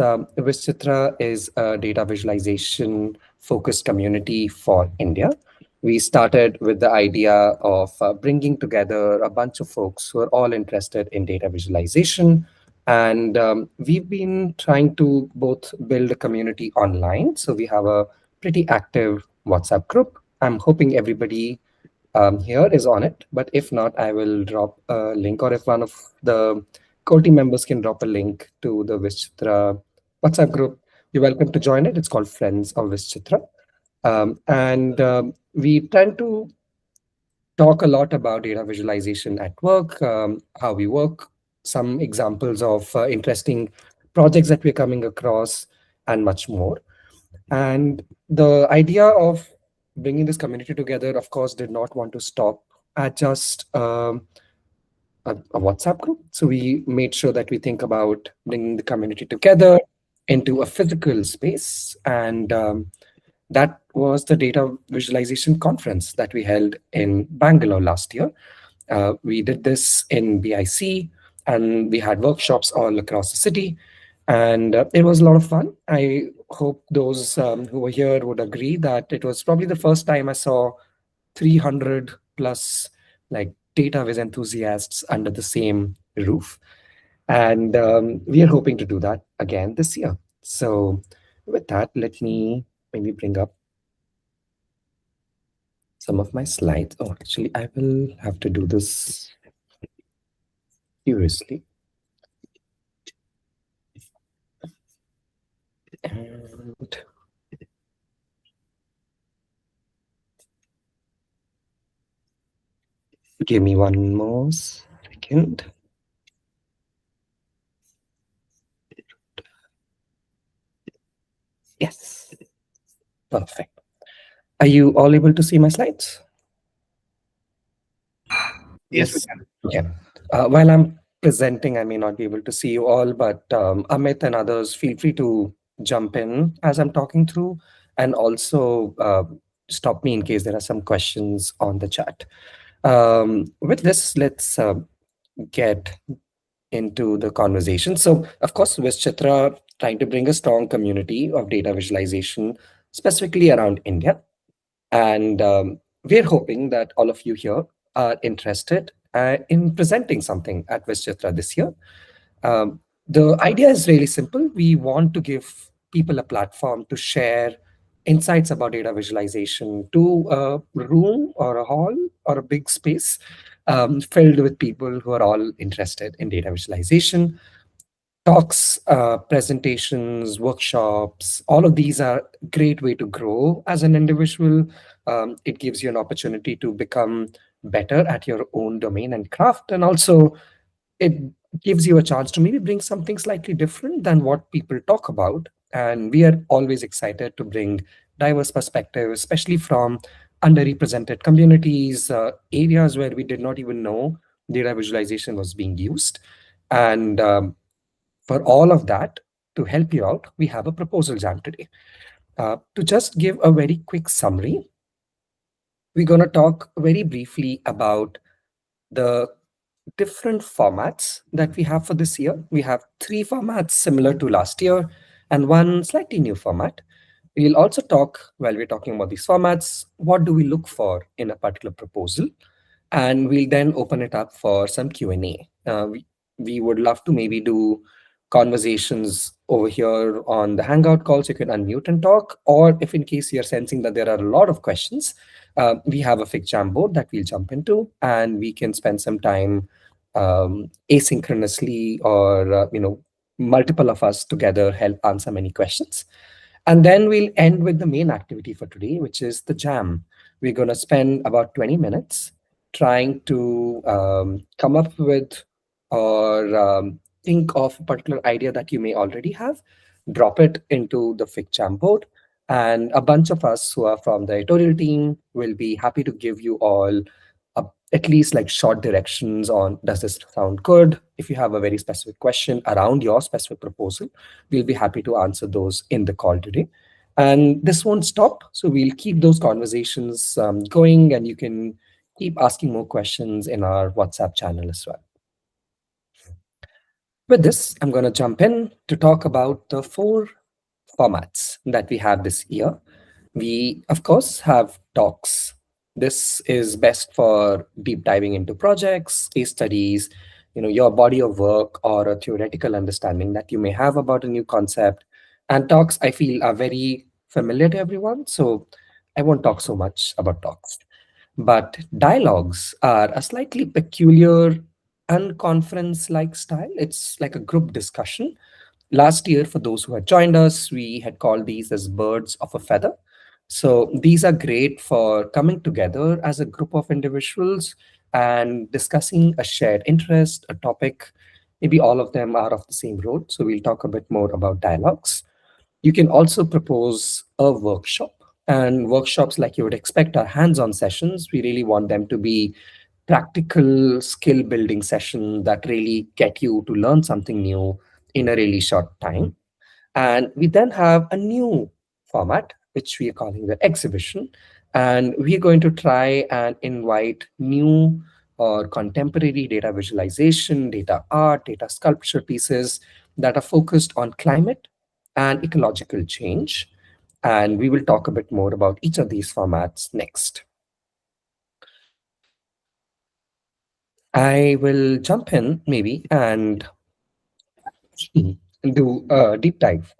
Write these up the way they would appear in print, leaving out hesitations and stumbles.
VizChitra is a data visualization focused community for India. We started with the idea of bringing together a bunch of folks who are all interested in data visualization. And we've been trying to both build a community online. So we have a pretty active WhatsApp group. I'm hoping everybody here is on it. But if not, I will drop a link, or if one of the core team members can drop a link to the VizChitra WhatsApp group, you're welcome to join it. It's called Friends of VizChitra. And we tend to talk a lot about data visualization at work, how we work, some examples of interesting projects that we're coming across, and much more. And the idea of bringing this community together, of course, did not want to stop at just a WhatsApp group. So we made sure that we think about bringing the community together into a physical space. And that was the data visualization conference that we held in Bangalore last year. We did this in BIC, and we had workshops all across the city. And it was a lot of fun. I hope those who were here would agree that it was probably the first time I saw 300 plus like data viz enthusiasts under the same roof. And we are hoping to do that again this year. So with that, let me maybe bring up some of my slides. Oh, actually, I will have to do this furiously. And give me one more second. Yes, perfect. Are you all able to see my slides? Yes, we can. Okay. While I'm presenting, I may not be able to see you all, but Amit and others, feel free to jump in as I'm talking through, and also stop me in case there are some questions on the chat. With this, let's get into the conversation. So, of course, VizChitra trying to bring a strong community of data visualization, specifically around India. And we're hoping that all of you here are interested in presenting something at VizChitra this year. The idea is really simple. We want to give people a platform to share insights about data visualization to a room or a hall or a big space filled with people who are all interested in data visualization. Talks, presentations, workshops, all of these are a great way to grow as an individual. It gives you an opportunity to become better at your own domain and craft. And also, it gives you a chance to maybe bring something slightly different than what people talk about. And we are always excited to bring diverse perspectives, especially from underrepresented communities, areas where we did not even know data visualization was being used. And for all of that, to help you out, we have a proposal jam today. To just give a very quick summary, we're going to talk very briefly about the different formats that we have for this year. We have 3 formats similar to last year and one slightly new format. We'll also talk, while we're talking about these formats, what do we look for in a particular proposal? And we'll then open it up for some Q&A. We would love to maybe do conversations over here on the Hangout calls. You can unmute and talk, or if in case you're sensing that there are a lot of questions, we have a fixed jam board that we'll jump into, and we can spend some time asynchronously, or multiple of us together help answer many questions. And then we'll end with the main activity for today, which is the jam. We're going to spend about 20 minutes trying to come up with or think of a particular idea that you may already have, drop it into the Fig Jam board, and a bunch of us who are from the editorial team will be happy to give you all at least like short directions on, does this sound good? If you have a very specific question around your specific proposal, we'll be happy to answer those in the call today. And this won't stop, so we'll keep those conversations going, and you can keep asking more questions in our WhatsApp channel as well. With this, I'm going to jump in to talk about the four formats that we have this year. We, of course, have talks. This is best for deep diving into projects, case studies, your body of work or a theoretical understanding that you may have about a new concept. And talks, I feel, are very familiar to everyone. So I won't talk so much about talks. But dialogues are a slightly peculiar unconference like style. It's like a group discussion. Last year, for those who had joined us, we had called these as birds of a feather. So these are great for coming together as a group of individuals and discussing a shared interest, a topic. Maybe all of them are of the same road. So we'll talk a bit more about dialogues. You can also propose a workshop, and workshops, like you would expect, are hands-on sessions. We really want them to be practical skill building session that really get you to learn something new in a really short time. And we then have a new format, which we are calling the exhibition. And we're going to try and invite new or contemporary data visualization, data art, data sculpture pieces that are focused on climate and ecological change. And we will talk a bit more about each of these formats next. I will jump in maybe and do a deep dive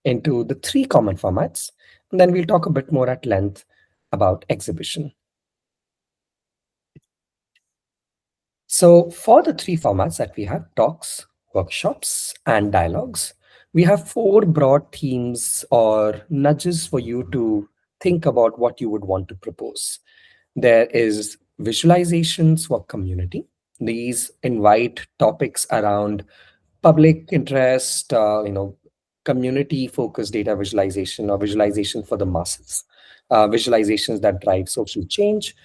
into the three common formats, and then we'll talk a bit more at length about exhibition. So for the three formats that we have, talks, workshops, and dialogues, we have four broad themes or nudges for you to think about what you would want to propose. There is visualizations for community. These invite topics around public interest, community focused data visualization or visualization for the masses, visualizations that drive social change.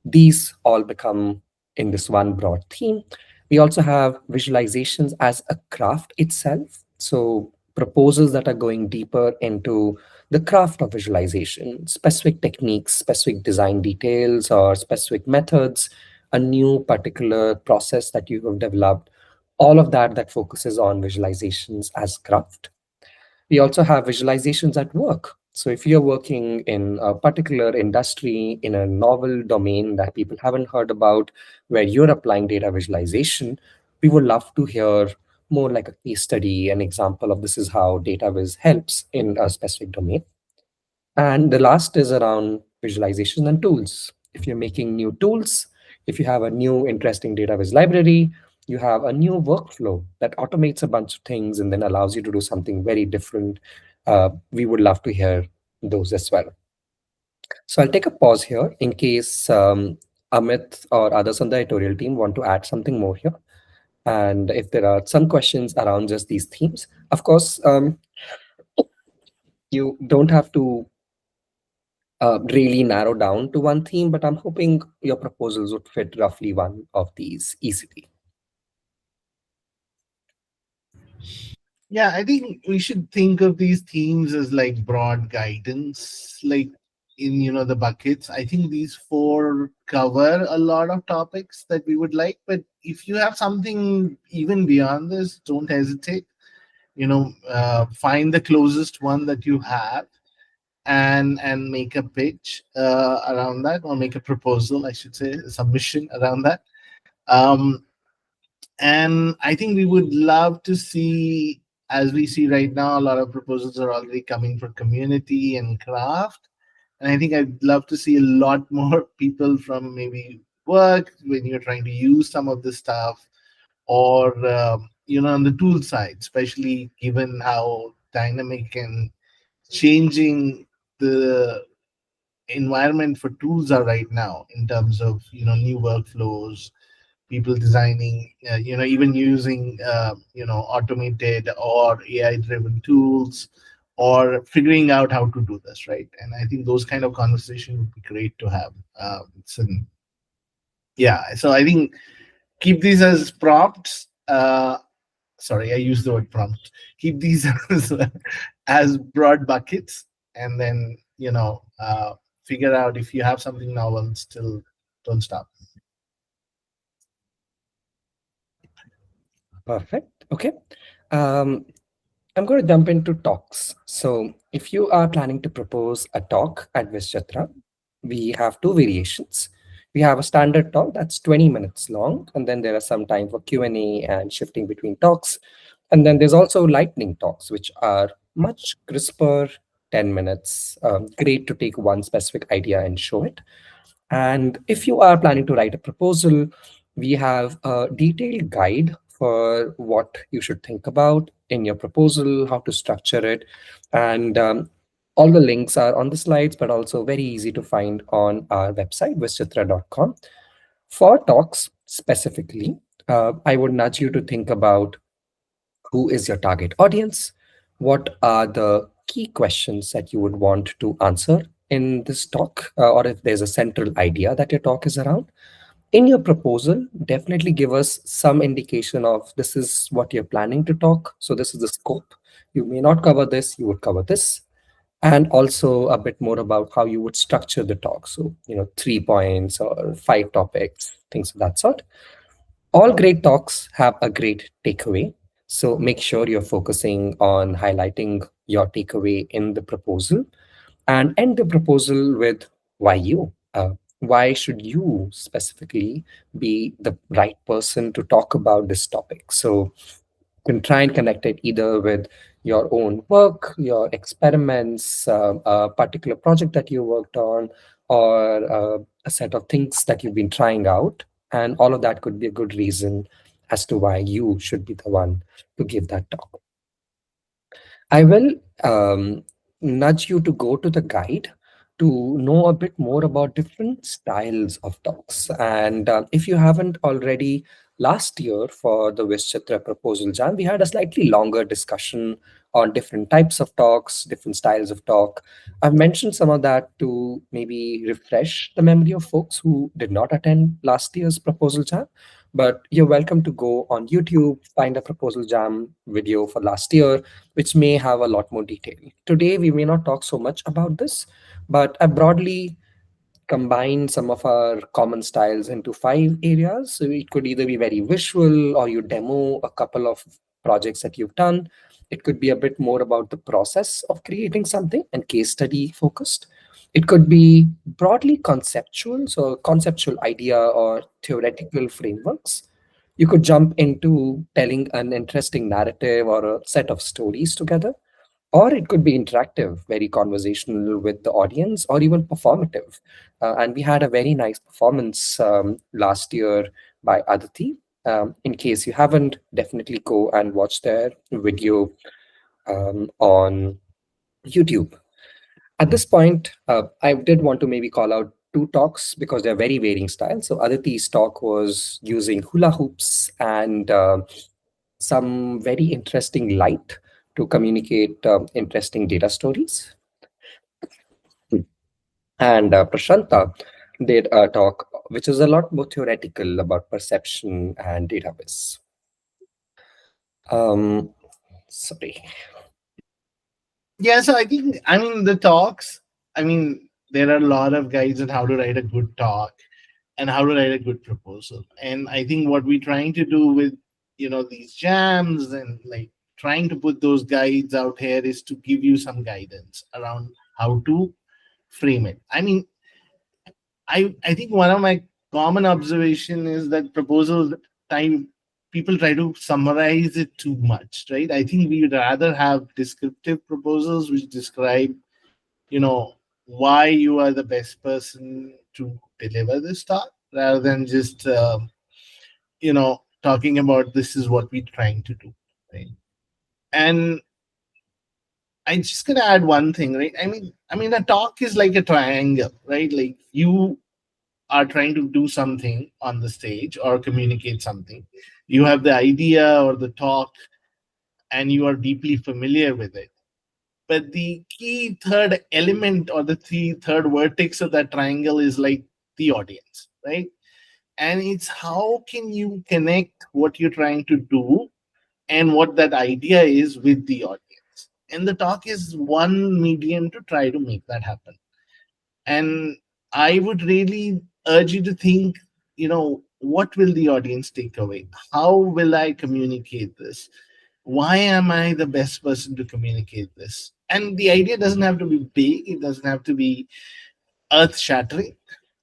These all become in this one broad theme. We also have visualizations as a craft itself. So proposals that are going deeper into the craft of visualization, specific techniques, specific design details, or specific methods, a new particular process that you have developed, all of that that focuses on visualizations as craft. We also have visualizations at work. So if you're working in a particular industry, in a novel domain that people haven't heard about, where you're applying data visualization, we would love to hear more like a case study, an example of this is how data viz helps in a specific domain. And the last is around visualization and tools. If you're making new tools, if you have a new interesting data viz library, you have a new workflow that automates a bunch of things and then allows you to do something very different. We would love to hear those as well. So I'll take a pause here in case Amit or others on the editorial team want to add something more here. And if there are some questions around just these themes, of course, you don't have to really narrow down to one theme, but I'm hoping your proposals would fit roughly one of these easily. Yeah, I think we should think of these themes as like broad guidance, like in the buckets. I think these four cover a lot of topics that we would like, but if you have something even beyond this, don't hesitate. Find the closest one that you have and make a pitch around that, or make a proposal, I should say, a submission around that. Um, and I think we would love to see, as we see right now, a lot of proposals are already coming for community and craft. And I think I'd love to see a lot more people from maybe work when you're trying to use some of this stuff, or on the tool side, especially given how dynamic and changing the environment for tools are right now, in terms of new workflows, people designing, even using automated or AI driven tools, or figuring out how to do this right. And I think those kind of conversations would be great to have. Yeah, so I think keep these as prompts. Sorry, I used the word prompt. Keep these as broad buckets, and then figure out if you have something novel. Still, don't stop. Perfect. Okay. Um, I'm going to jump into talks. So, if you are planning to propose a talk at VizChitra, we have two variations. We have a standard talk that's 20 minutes long, and then there are some time for Q&A and shifting between talks. And then there's also lightning talks, which are much crisper, 10 minutes. Great to take one specific idea and show it. And if you are planning to write a proposal, we have a detailed guide for what you should think about in your proposal, how to structure it. And all the links are on the slides, but also very easy to find on our website, vischitra.com. For talks specifically, I would nudge you to think about who is your target audience, what are the key questions that you would want to answer in this talk, or if there's a central idea that your talk is around. In your proposal, definitely give us some indication of this is what you're planning to talk. So this is the scope. You may not cover this, you would cover this. And also a bit more about how you would structure the talk. So, 3 points or 5 topics, things of that sort. All great talks have a great takeaway. So make sure you're focusing on highlighting your takeaway in the proposal and end the proposal with why you. Why should you specifically be the right person to talk about this topic? So you can try and connect it either with your own work, your experiments, a particular project that you worked on, or a set of things that you've been trying out. And all of that could be a good reason as to why you should be the one to give that talk. I will nudge you to go to the guide to know a bit more about different styles of talks. And if you haven't already, last year for the VizChitra Proposal Jam, we had a slightly longer discussion on different types of talks, different styles of talk. I've mentioned some of that to maybe refresh the memory of folks who did not attend last year's Proposal Jam. But you're welcome to go on YouTube, find a Proposal Jam video for last year, which may have a lot more detail. Today, we may not talk so much about this, but I broadly combine some of our common styles into 5 areas. So it could either be very visual or you demo a couple of projects that you've done. It could be a bit more about the process of creating something and case study focused. It could be broadly conceptual, so conceptual idea or theoretical frameworks. You could jump into telling an interesting narrative or a set of stories together, or it could be interactive, very conversational with the audience, or even performative. And we had a very nice performance last year by Aditi. In case you haven't, definitely go and watch their video on YouTube. At this point, I did want to maybe call out two talks because they're very varying styles. So Aditi's talk was using hula hoops and some very interesting light to communicate interesting data stories. And Prashanta did a talk which is a lot more theoretical about perception and database. Um, Sorry. Yeah, so I mean, the talks, I mean, there are a lot of guides on how to write a good talk and how to write a good proposal. And I think what we're trying to do with, these jams and like trying to put those guides out here is to give you some guidance around how to frame it. I mean, I think one of my common observation is that proposal time people try to summarize it too much, right? I think we would rather have descriptive proposals which describe, why you are the best person to deliver this talk rather than just talking about this is what we're trying to do, right? And I'm just gonna add one thing, right? I mean a talk is like a triangle, right? Like you are trying to do something on the stage or communicate something. You have the idea or the talk and you are deeply familiar with it. But the key third element or the third vertex of that triangle is like the audience, right? And it's how can you connect what you're trying to do and what that idea is with the audience. And the talk is one medium to try to make that happen. And I would really urge you to think, what will the audience take away? How will I communicate this? Why am I the best person to communicate this? And the idea doesn't have to be big, it doesn't have to be earth shattering.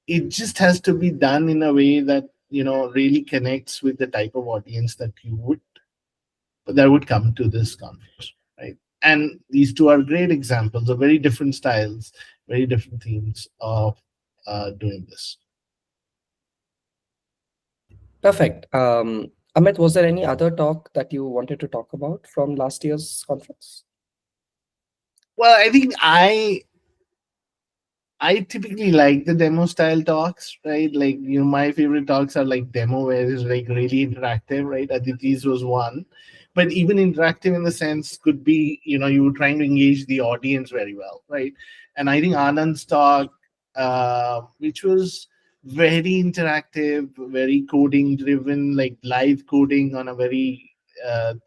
It just has to be done in a way that, really connects with the type of audience that would come to this conference, right? And these two are great examples of very different styles, very different themes of doing this. Perfect. Amit, was there any other talk that you wanted to talk about from last year's conference? Well, I think I typically like the demo style talks, right? Like, my favorite talks are like demo where it's like really interactive, right? Aditi's was one. But even interactive in the sense could be, you were trying to engage the audience very well, right? And I think Anand's talk, which was very interactive, very coding driven, like live coding on a very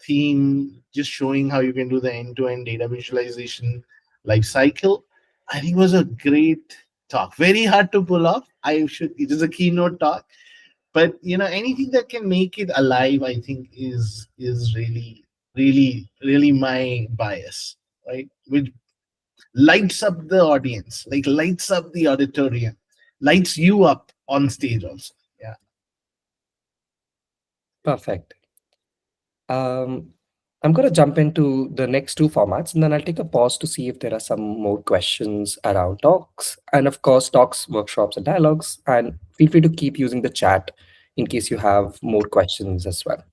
theme, just showing how you can do the end to end data visualization life cycle. I think it was a great talk. Very hard to pull off. It is a keynote talk, but anything that can make it alive, I think is really, really, really my bias, right? Which lights up the audience, like lights up the auditorium, lights you up on stage also. Yeah. Perfect. Um, I'm going to jump into the next two formats and then I'll take a pause to see if there are some more questions around talks. And of course, talks, workshops, and dialogues. And feel free to keep using the chat in case you have more questions as well.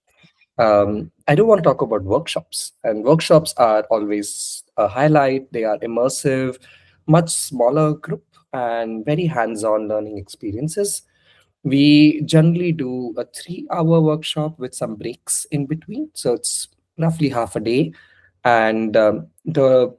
I do want to talk about workshops, and workshops are always a highlight. They are immersive, much smaller group, and very hands on learning experiences. We generally do a 3 hour workshop with some breaks in between. So it's roughly half a day. And the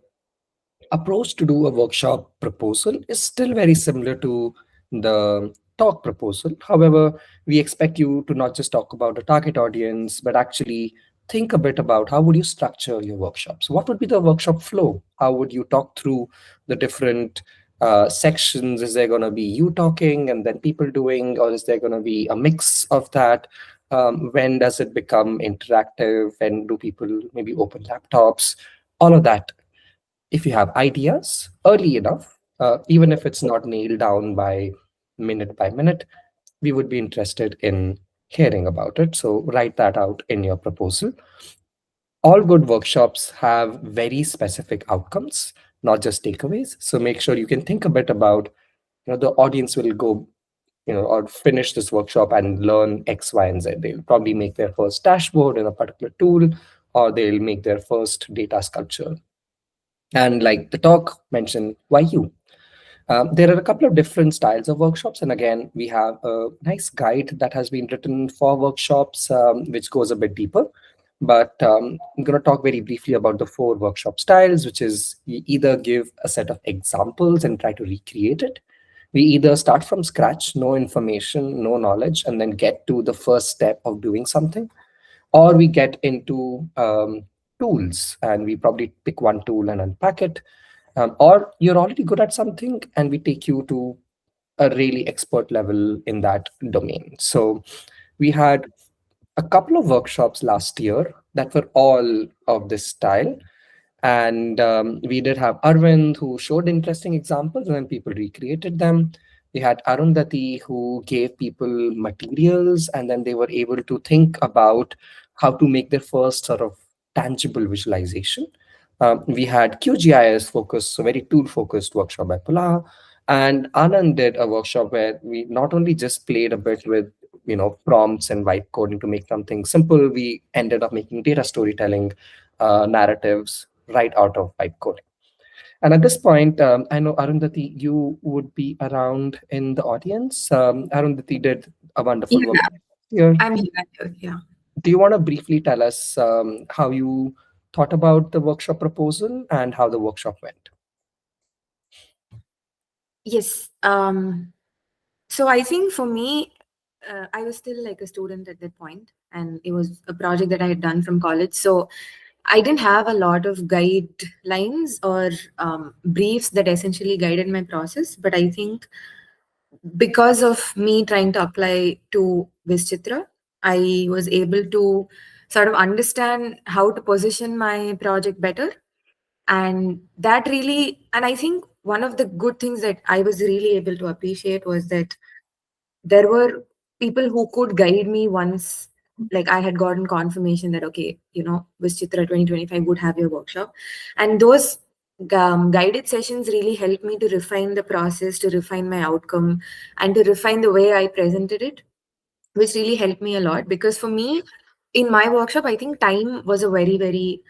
approach to do a workshop proposal is still very similar to the talk proposal. However, we expect you to not just talk about the target audience, but actually think a bit about how would you structure your workshops. What would be the workshop flow? How would you talk through the different sections? Is there going to be you talking and then people doing, or is there going to be a mix of that? When does it become interactive? When do people maybe open laptops? All of that, if you have ideas early enough, even if it's not nailed down by minute, we would be interested in hearing about it. So write that out in your proposal. All good workshops have very specific outcomes, not just takeaways. So make sure you can think a bit about, the audience will go, or finish this workshop and learn X, Y, and Z. They'll probably make their first dashboard in a particular tool, or they'll make their first data sculpture. And like the talk mentioned, why you? There are a couple of different styles of workshops. And again, we have a nice guide that has been written for workshops, which goes a bit deeper. But I'm going to talk very briefly about the 4 workshop styles, which is we either give a set of examples and try to recreate it. We either start from scratch, no information, no knowledge, and then get to the first step of doing something, or we get into tools and we probably pick one tool and unpack it, or you're already good at something and we take you to a really expert level in that domain. So we had a couple of workshops last year that were all of this style. And we did have Arvind who showed interesting examples and then people recreated them. We had Arundhati who gave people materials and then they were able to think about how to make their first sort of tangible visualization. We had QGIS focused, so very tool focused workshop by Pula. And Anand did a workshop where we not only just played a bit with prompts and vibe coding to make something simple, we ended up making data storytelling narratives right out of vibe coding. And at this point, I know Arundhati, you would be around in the audience. Arundhati did a wonderful work Yeah, here. I'm here. Yeah. Do you want to briefly tell us how you thought about the workshop proposal and how the workshop went? Yes. So I think for me, I was still like a student at that point, and it was a project that I had done from college. So I didn't have a lot of guidelines or briefs that essentially guided my process. But I think because of me trying to apply to VizChitra, I was able to sort of understand how to position my project better. And that really, and I think one of the good things that I was really able to appreciate was that there were people who could guide me once, like I had gotten confirmation that, okay, VizChitra 2025 would have your workshop. And those guided sessions really helped me to refine the process, to refine my outcome, and to refine the way I presented it, which really helped me a lot. Because for me, in my workshop, I think time was a very, very,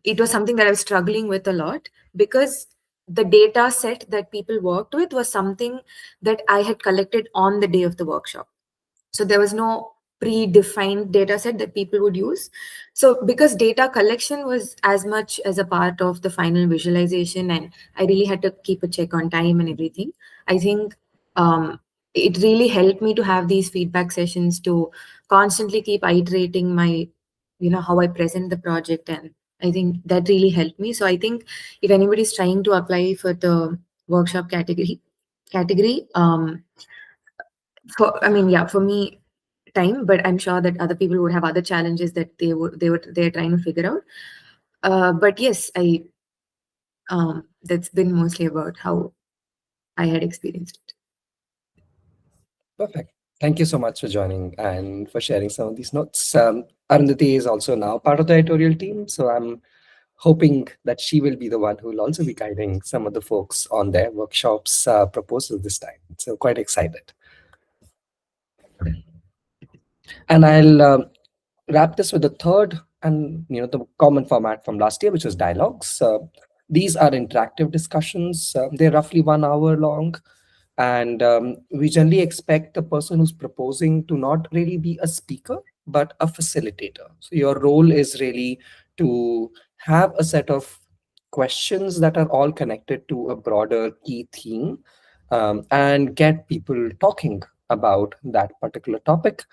it was something that I was struggling with a lot, because the data set that people worked with was something that I had collected on the day of the workshop. So there was no predefined data set that people would use. So because data collection was as much as a part of the final visualization, and I really had to keep a check on time and everything, I think um, it really helped me to have these feedback sessions to constantly keep iterating my, how I present the project. And I think that really helped me. So I think if anybody's trying to apply for the workshop category, for, I mean, yeah, for me, time, but I'm sure that other people would have other challenges that they're trying to figure out. But yes, that's been mostly about how I had experienced it. Perfect. Thank you so much for joining and for sharing some of these notes. Arundhati is also now part of the editorial team, so I'm hoping that she will be the one who will also be guiding some of the folks on their workshops proposal this time. So quite excited. And I'll wrap this with the third and the common format from last year, which was dialogues. These are interactive discussions. They're roughly 1 hour long. And we generally expect the person who's proposing to not really be a speaker, but a facilitator. So your role is really to have a set of questions that are all connected to a broader key theme, and get people talking about that particular topic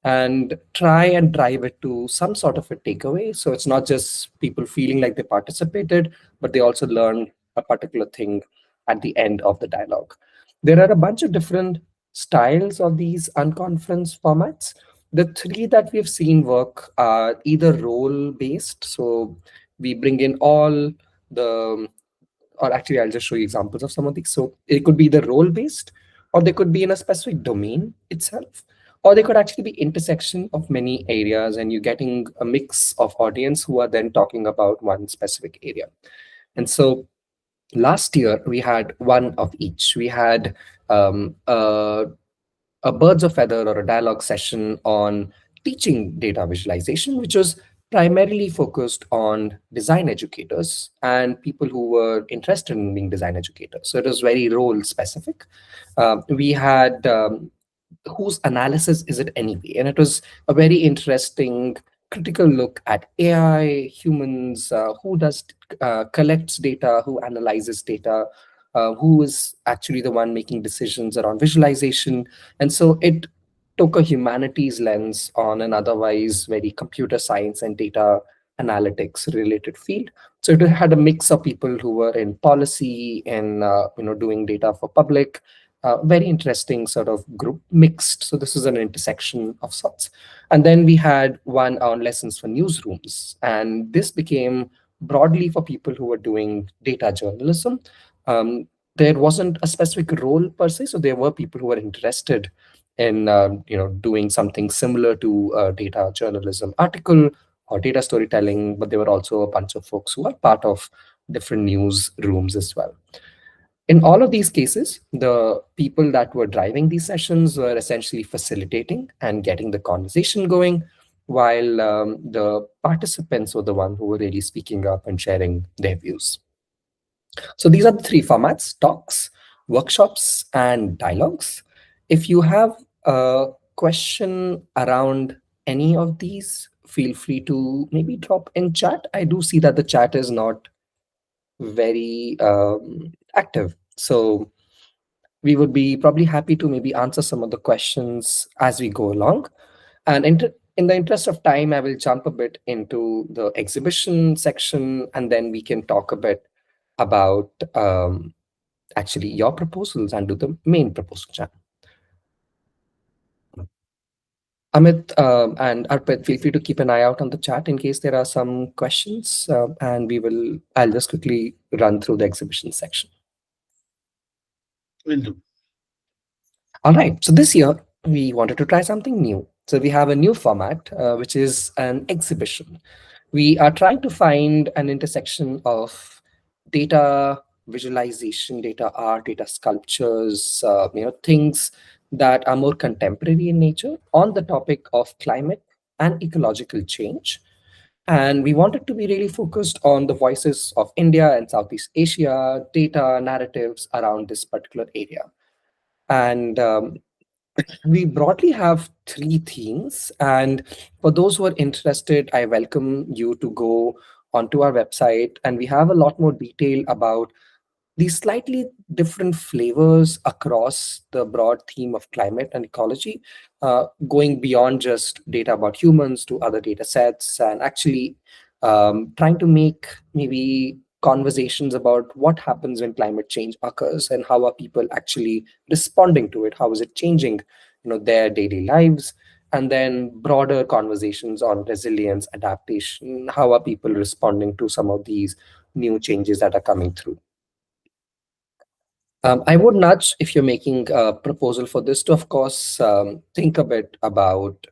and try and drive it to some sort of a takeaway. So it's not just people feeling like they participated, but they also learn a particular thing at the end of the dialogue. There are a bunch of different styles of these unconference formats. The three that we've seen work are either role based. So we bring in all the, or actually, I'll just show you examples of some of these. So it could be the role based, or they could be in a specific domain itself, or they could actually be intersection of many areas, and you're getting a mix of audience who are then talking about one specific area. And so last year we had one of each. We had um, a, a birds of feather or a dialogue session on teaching data visualization, which was primarily focused on design educators and people who were interested in being design educators. So it was very role specific. We had whose analysis is it anyway? And it was a very interesting critical look at AI, humans, who does collects data, who analyzes data, who is actually the one making decisions around visualization. And so it took a humanities lens on an otherwise very computer science and data analytics related field. So it had a mix of people who were in policy and doing data for public, very interesting sort of group mixed. So this is an intersection of sorts. And then we had one on lessons for newsrooms. And this became broadly for people who were doing data journalism. There wasn't a specific role per se. So there were people who were interested in doing something similar to a data journalism article or data storytelling, but there were also a bunch of folks who are part of different news rooms as well. In all of these cases, the people that were driving these sessions were essentially facilitating and getting the conversation going, while the participants were the one who were really speaking up and sharing their views. So these are the three formats: talks, workshops, and dialogues. If you have a question around any of these, feel free to maybe drop in chat. I do see that the chat is not very active. So we would be probably happy to maybe answer some of the questions as we go along. And in the interest of time, I will jump a bit into the exhibition section, and then we can talk a bit about actually your proposals and do the main proposal jam. Amit and Arpit, feel free to keep an eye out on the chat in case there are some questions, and I'll just quickly run through the exhibition section. Will do. All right. So this year we wanted to try something new. So we have a new format, which is an exhibition. We are trying to find an intersection of data visualization, data art, data sculptures, things that are more contemporary in nature on the topic of climate and ecological change. And we wanted to be really focused on the voices of India and Southeast Asia, data narratives around this particular area. And we broadly have three themes. And for those who are interested, I welcome you to go onto our website. And we have a lot more detail about these slightly different flavors across the broad theme of climate and ecology, going beyond just data about humans to other data sets, and actually trying to make maybe conversations about what happens when climate change occurs and how are people actually responding to it, how is it changing their daily lives, and then broader conversations on resilience, adaptation, how are people responding to some of these new changes that are coming through. I would nudge, if you're making a proposal for this, to of course think a bit about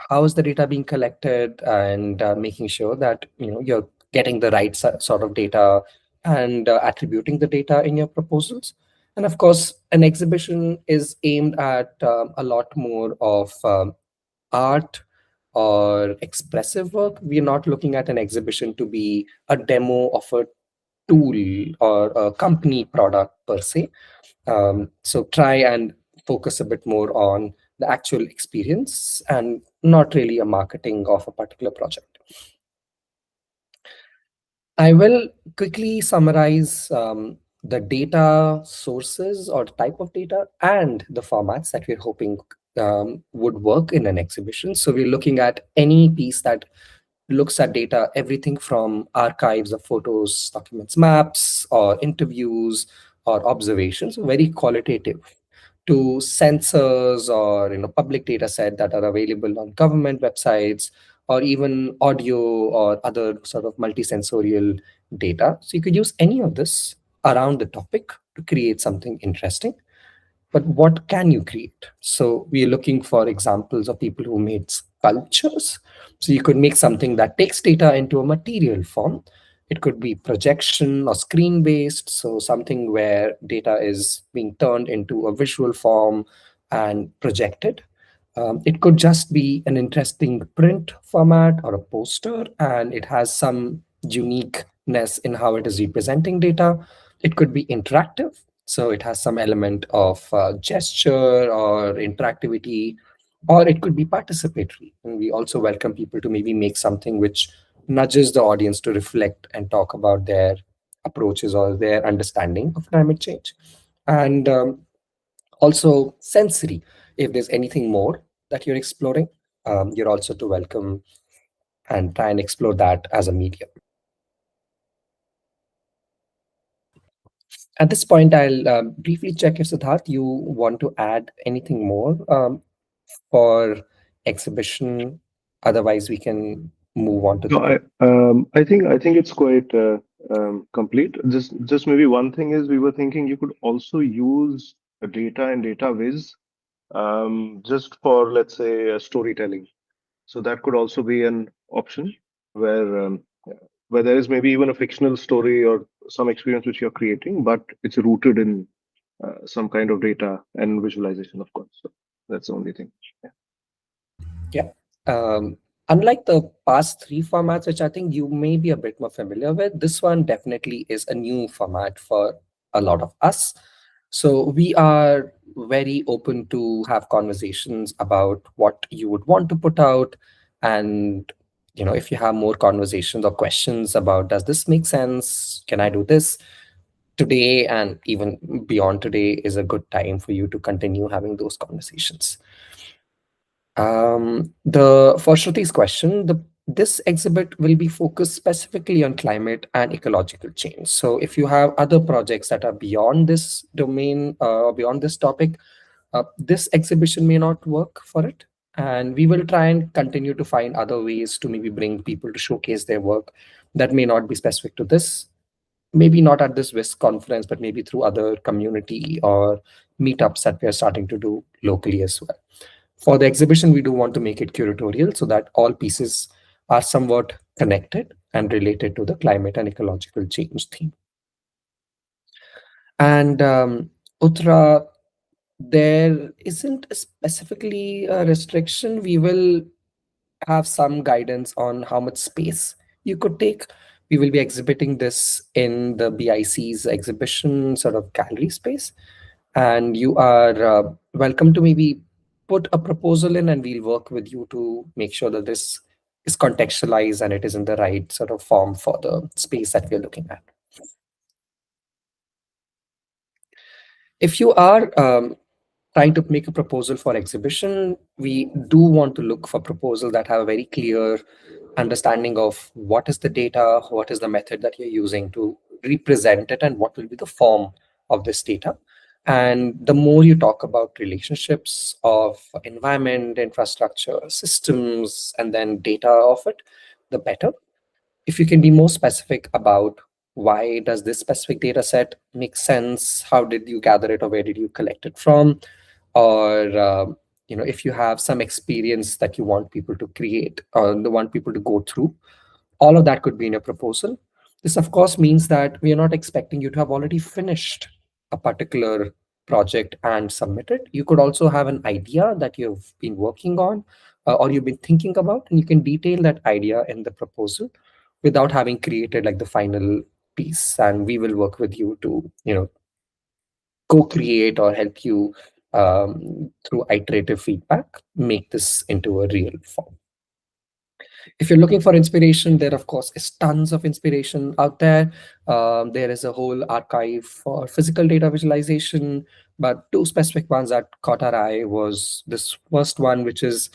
how is the data being collected, and making sure that you're getting the right sort of data, and attributing the data in your proposals. And of course, an exhibition is aimed at a lot more of art or expressive work. We're not looking at an exhibition to be a demo of a tool or a company product per se. So try and focus a bit more on the actual experience and not really a marketing of a particular project. I will quickly summarize the data sources or the type of data and the formats that we're hoping would work in an exhibition. So we're looking at any piece that looks at data, everything from archives of photos, documents, maps, or interviews or observations, very qualitative, to sensors or public data set that are available on government websites, or even audio or other sort of multisensorial data. So you could use any of this around the topic to create something interesting. But what can you create? So we are looking for examples of people who made sculptures. So you could make something that takes data into a material form. It could be projection or screen based. So something where data is being turned into a visual form and projected. It could just be an interesting print format or a poster, and it has some uniqueness in how it is representing data. It could be interactive, so it has some element of gesture or interactivity, or it could be participatory. And we also welcome people to maybe make something which nudges the audience to reflect and talk about their approaches or their understanding of climate change. And also sensory. If there's anything more that you're exploring, you're also to welcome and try and explore that as a medium. At this point, I'll briefly check if Siddharth, you want to add anything more for exhibition. Otherwise, we can move on to No, the. I think it's quite complete. Just maybe one thing is we were thinking you could also use data and data viz just for, let's say, storytelling. So that could also be an option where where there is maybe even a fictional story or some experience which you're creating, but it's rooted in some kind of data and visualization, of course. So that's the only thing. Yeah. Unlike the past three formats, which I think you may be a bit more familiar with, this one definitely is a new format for a lot of us. So we are very open to have conversations about what you would want to put out. And, if you have more conversations or questions about, does this make sense? Can I do this? Today and even beyond today is a good time for you to continue having those conversations. For Shruti's question, the this exhibit will be focused specifically on climate and ecological change. So if you have other projects that are beyond this domain, beyond this topic, this exhibition may not work for it. And we will try and continue to find other ways to maybe bring people to showcase their work that may not be specific to this. Maybe not at this WISC conference, but maybe through other community or meetups that we are starting to do locally as well. For the exhibition, we do want to make it curatorial so that all pieces are somewhat connected and related to the climate and ecological change theme. And Uttara, there isn't specifically a restriction. We will have some guidance on how much space you could take. We will be exhibiting this in the BIC's exhibition sort of gallery space. And you are welcome to maybe put a proposal in, and we'll work with you to make sure that this is contextualized and it is in the right sort of form for the space that we're looking at. If you are trying to make a proposal for exhibition, we do want to look for proposals that have a very clear understanding of what is the data, what is the method that you're using to represent it, and what will be the form of this data. And the more you talk about relationships of environment, infrastructure, systems, and then data of it, the better. If you can be more specific about why does this specific data set make sense, how did you gather it, or where did you collect it from, or if you have some experience that you want people to create or you want people to go through, all of that could be in a proposal. This of course means that we are not expecting you to have already finished a particular project and submit it. You could also have an idea that you've been working on or you've been thinking about, and you can detail that idea in the proposal without having created like the final piece. And we will work with you to co-create or help you through iterative feedback make this into a real form. If you're looking for inspiration, there of course is tons of inspiration out there. There is a whole archive for physical data visualization, but two specific ones that caught our eye was this first one, which is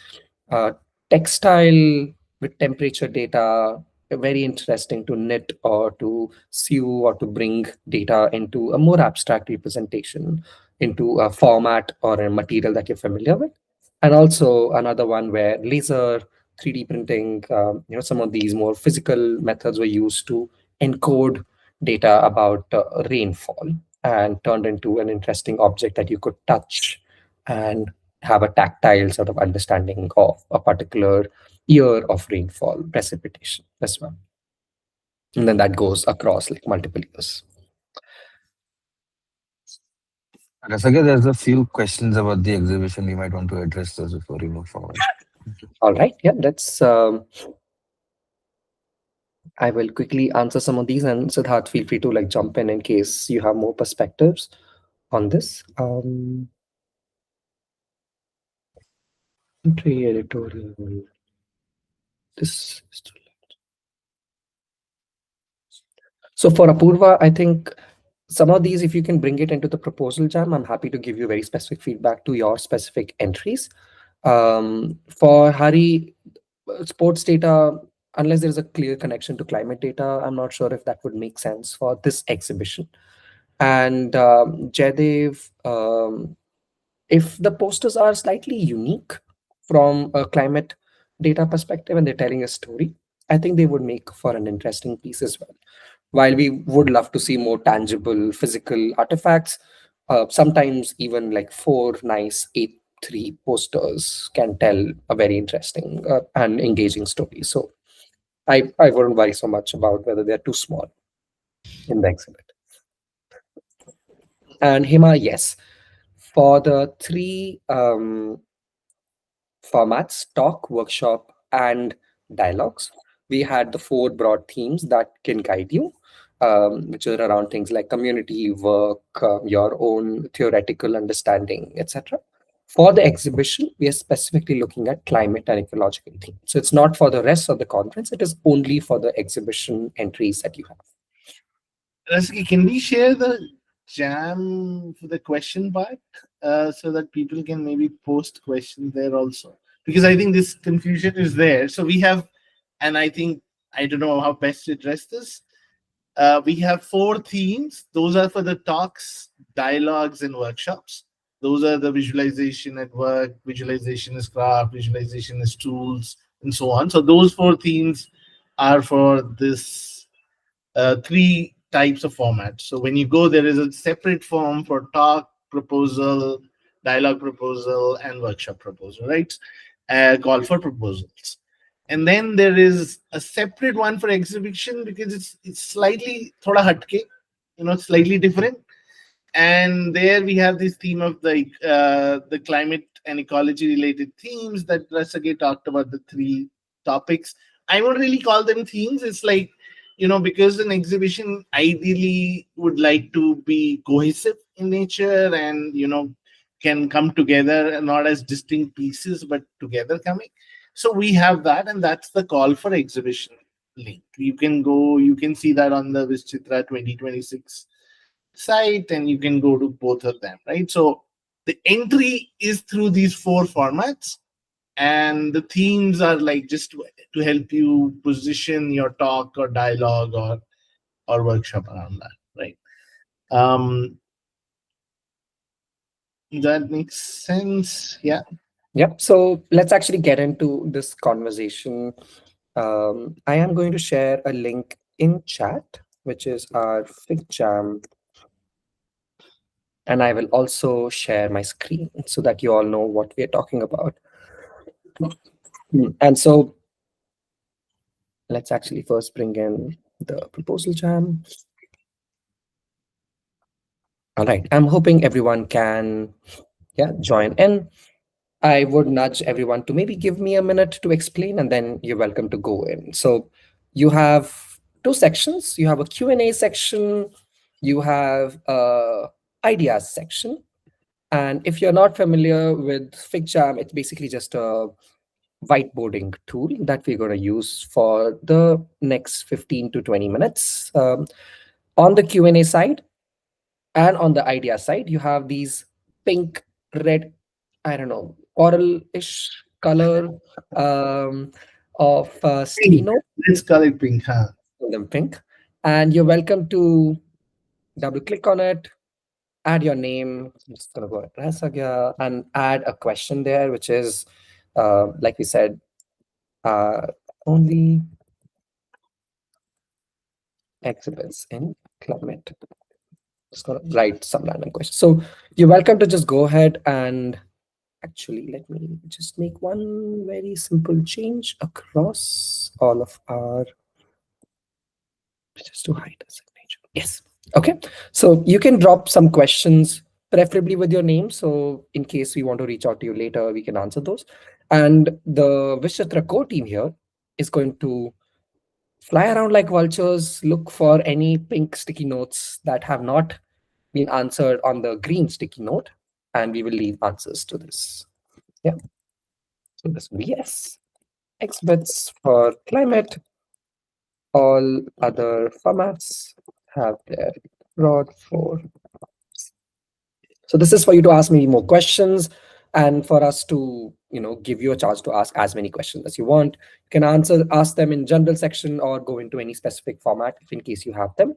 textile with temperature data. Very interesting to knit or to sew or to bring data into a more abstract representation, into a format or a material that you're familiar with. And also another one where laser 3D printing, some of these more physical methods were used to encode data about rainfall and turned into an interesting object that you could touch and have a tactile sort of understanding of a particular year of rainfall precipitation as well. And then that goes across like multiple years. Rasaka, there's a few questions about the exhibition. We might want to address those before we move forward. All right. Yeah, let's. I will quickly answer some of these, and Siddharth, feel free to like jump in case you have more perspectives on this. Entry editorial. This. So for Apurva, I think some of these, if you can bring it into the proposal jam, I'm happy to give you very specific feedback to your specific entries. For Hari, sports data, unless there's a clear connection to climate data, I'm not sure if that would make sense for this exhibition. And Jaidev, if the posters are slightly unique from a climate data perspective and they're telling a story, I think they would make for an interesting piece as well. While we would love to see more tangible physical artifacts, sometimes even like 4 nice 8:3 posters can tell a very interesting and engaging story. So I wouldn't worry so much about whether they're too small in the exhibit. And Hima, yes, for the 3 formats, talk, workshop, and dialogues, we had the 4 broad themes that can guide you, which are around things like community work, your own theoretical understanding, etc. For the exhibition, we are specifically looking at climate and ecological themes. So it's not for the rest of the conference, it is only for the exhibition entries that you have. Rasaki, can we share the jam for the question part so that people can maybe post questions there also? Because I think this confusion is there. So we have and I think I don't know how best to address this. We have 4 themes. Those are for the talks, dialogues, and workshops. Those are the visualization at work, visualization is craft, visualization is tools, and so on. So those 4 themes are for this 3 types of formats. So when you go, there is a separate form for talk, proposal, dialogue proposal, and workshop proposal, right? Call for proposals. And then there is a separate one for exhibition because it's slightly thoda hatke, slightly different. And there we have this theme of the climate and ecology related themes that Rasage talked about, the 3 topics. I won't really call them themes. It's like, because an exhibition ideally would like to be cohesive in nature and can come together, not as distinct pieces but together coming. So we have that, and that's the call for exhibition link. You can see that on the VizChitra 2026 site, and you can go to both of them, right? So the entry is through these 4 formats, and the themes are like just to help you position your talk or dialogue or workshop around that, right? That makes sense. Yeah. Yep. So let's actually get into this conversation. I am going to share a link in chat, which is our FigJam, and I will also share my screen so that you all know what we are talking about. And so let's actually first bring in the proposal jam. All right. I'm hoping everyone can join in. I would nudge everyone to maybe give me a minute to explain, and then you're welcome to go in. So you have 2 sections. You have a Q&A section. You have a ideas section. And if you're not familiar with FigJam, it's basically just a whiteboarding tool that we're going to use for the next 15 to 20 minutes. On the Q&A side and on the idea side, you have these pink, red, I don't know, coral-ish color of sticky Pink. note. Let's call it pink, huh? Them pink. And you're welcome to double click on it, add your name. I'm just going to go at Rasagya and add a question there, which is, like we said, only exhibits in climate. Just going to write some random question. So you're welcome to just go ahead and actually, let me just make one very simple change across all of our, just to hide the signature. Yes. Okay. So you can drop some questions, preferably with your name. So in case we want to reach out to you later, we can answer those. And the VizChitra core team here is going to fly around like vultures, look for any pink sticky notes that have not been answered on the green sticky note, and we will leave answers to this. Yeah. So this will be yes. Exhibits for climate. All other formats have their broad for. So this is for you to ask me more questions and for us to, give you a chance to ask as many questions as you want. You can ask them in general section or go into any specific format if in case you have them.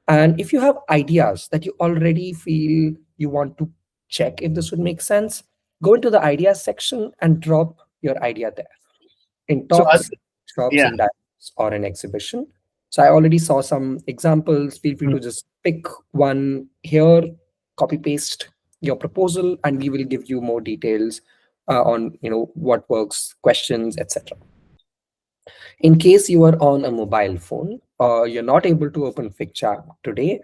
And if you have ideas that you already feel you want to check if this would make sense, go into the ideas section and drop your idea there. In So, talks, shops, yeah. and dialogues, or an exhibition. So I already saw some examples. Feel free to just pick one here, copy paste your proposal, and we will give you more details on what works, questions, etc. In case you are on a mobile phone or you're not able to open FigJam today,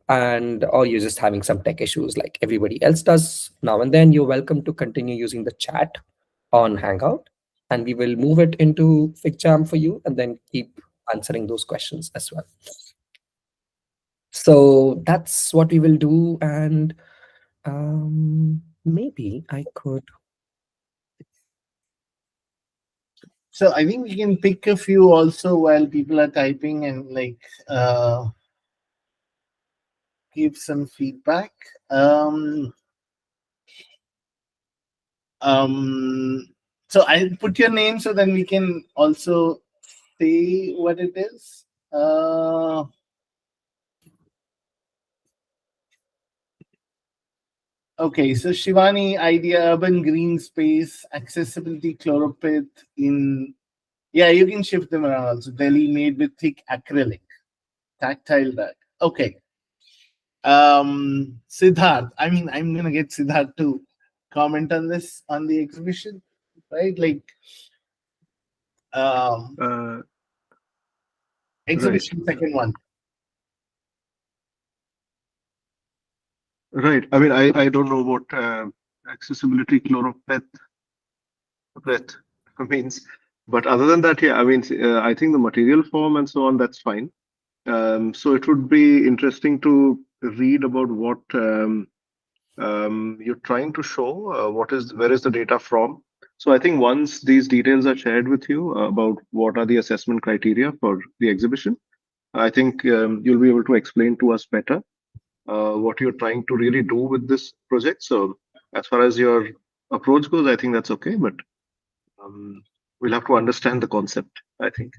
or you're just having some tech issues like everybody else does now and then, you're welcome to continue using the chat on Hangout, and we will move it into FigJam for you and then keep answering those questions as well. So that's what we will do. And maybe I could. So I think we can pick a few also while people are typing and give some feedback. So I'll put your name so then we can also say what it is. Okay, so Shivani, idea urban green space, accessibility chlorophyll in, yeah, you can shift them around also. Delhi made with thick acrylic, tactile rug. Okay. Siddharth, I mean, I'm gonna get Siddharth to comment on this on the exhibition, right? Like um Right. exhibition second one. Right. I mean, I don't know what accessibility chloropeth breath means, but other than that, yeah, I mean, I think the material form and so on, that's fine. So it would be interesting to read about what you're trying to show. What is where is the data from? So I think once these details are shared with you about what are the assessment criteria for the exhibition, I think you'll be able to explain to us better what you're trying to really do with this project. So as far as your approach goes, I think that's okay, but um, we'll have to understand the concept, I think.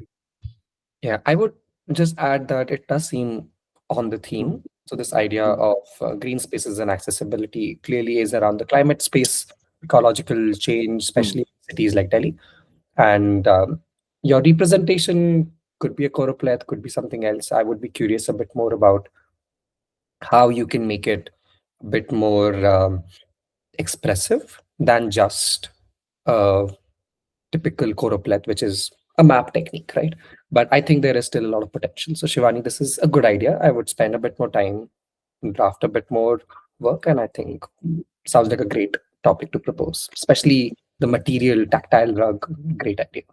Yeah, I would just add that it does seem on the theme. So this idea of green spaces and accessibility clearly is around the climate space, ecological change, especially in cities like Delhi. And your representation could be a choropleth, could be something else. I would be curious a bit more about how you can make it a bit more expressive than just a typical choropleth, which is a map technique, right? But I think there is still a lot of potential. So Shivani, this is a good idea. I would spend a bit more time, draft a bit more work, and I think sounds like a great topic to propose, especially the material tactile rug. Great idea.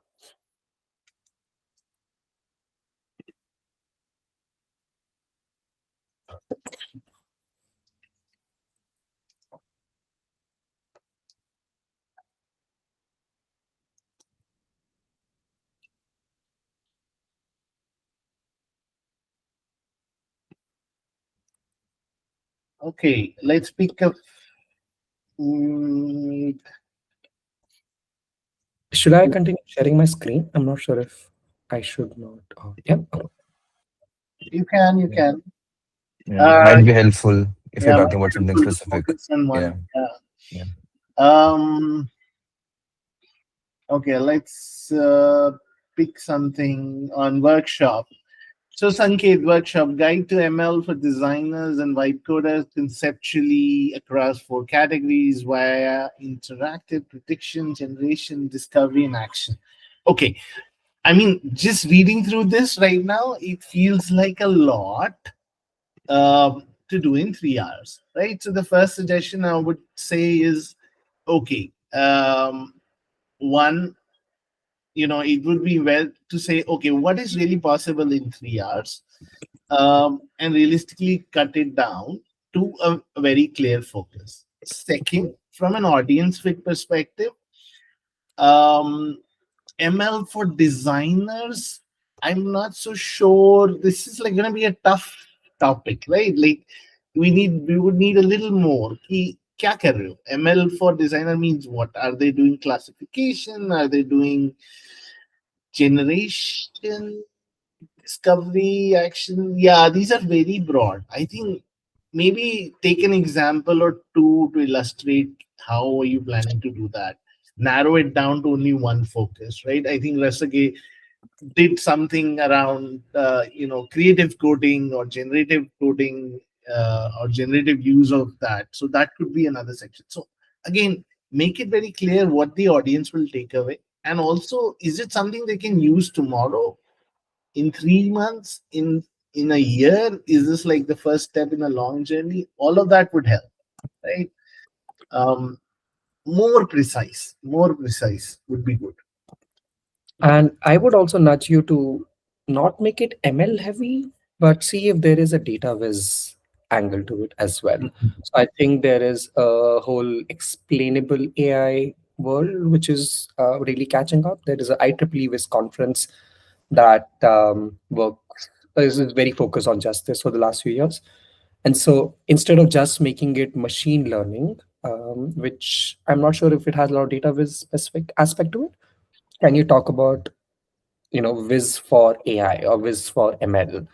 Okay, let's pick up. mm, Should I continue sharing my screen? I'm not sure if I should not. Oh, yeah. Okay. you can, you Yeah. can. Yeah, might be helpful if you're Yeah, might talking be about something helpful to specific. focus on Yeah, one. Yeah. yeah. Um. Okay, let's pick something on workshop. So, Sanket, workshop guide to ML for designers and vibe coders conceptually across four categories via interactive prediction, generation, discovery, and action. Okay, I mean, just reading through this right now, it feels like a lot to do in 3 hours, right? So, the first suggestion I would say is okay, one, it would be well to say, okay, what is really possible in 3 hours, and realistically cut it down to a very clear focus. Second, from an audience fit perspective, um, ML for designers, I'm not so sure. This is like going to be a tough topic, right? Like we would need a little more. Kya kar rahe ho? ML for designer means what? Are they doing classification? Are they doing generation, discovery, action? Yeah, these are very broad. I think maybe take an example or two to illustrate how are you planning to do that. Narrow it down to only one focus, right? I think Rasage did something around creative coding or generative use of that. So that could be another section. So again, make it very clear what the audience will take away, and also is it something they can use tomorrow, in 3 months, in a year? Is this like the first step in a long journey? All of that would help, right? um more precise would be good. And I would also nudge you to not make it ML heavy, but see if there is a data viz angle to it as well. So I think there is a whole explainable AI world which is really catching up. There is a IEEE Viz conference that works is very focused on justice for the last few years. And so instead of just making it machine learning, which I'm not sure if it has a lot of data viz specific aspect to it, can you talk about Viz for AI or Viz for ML,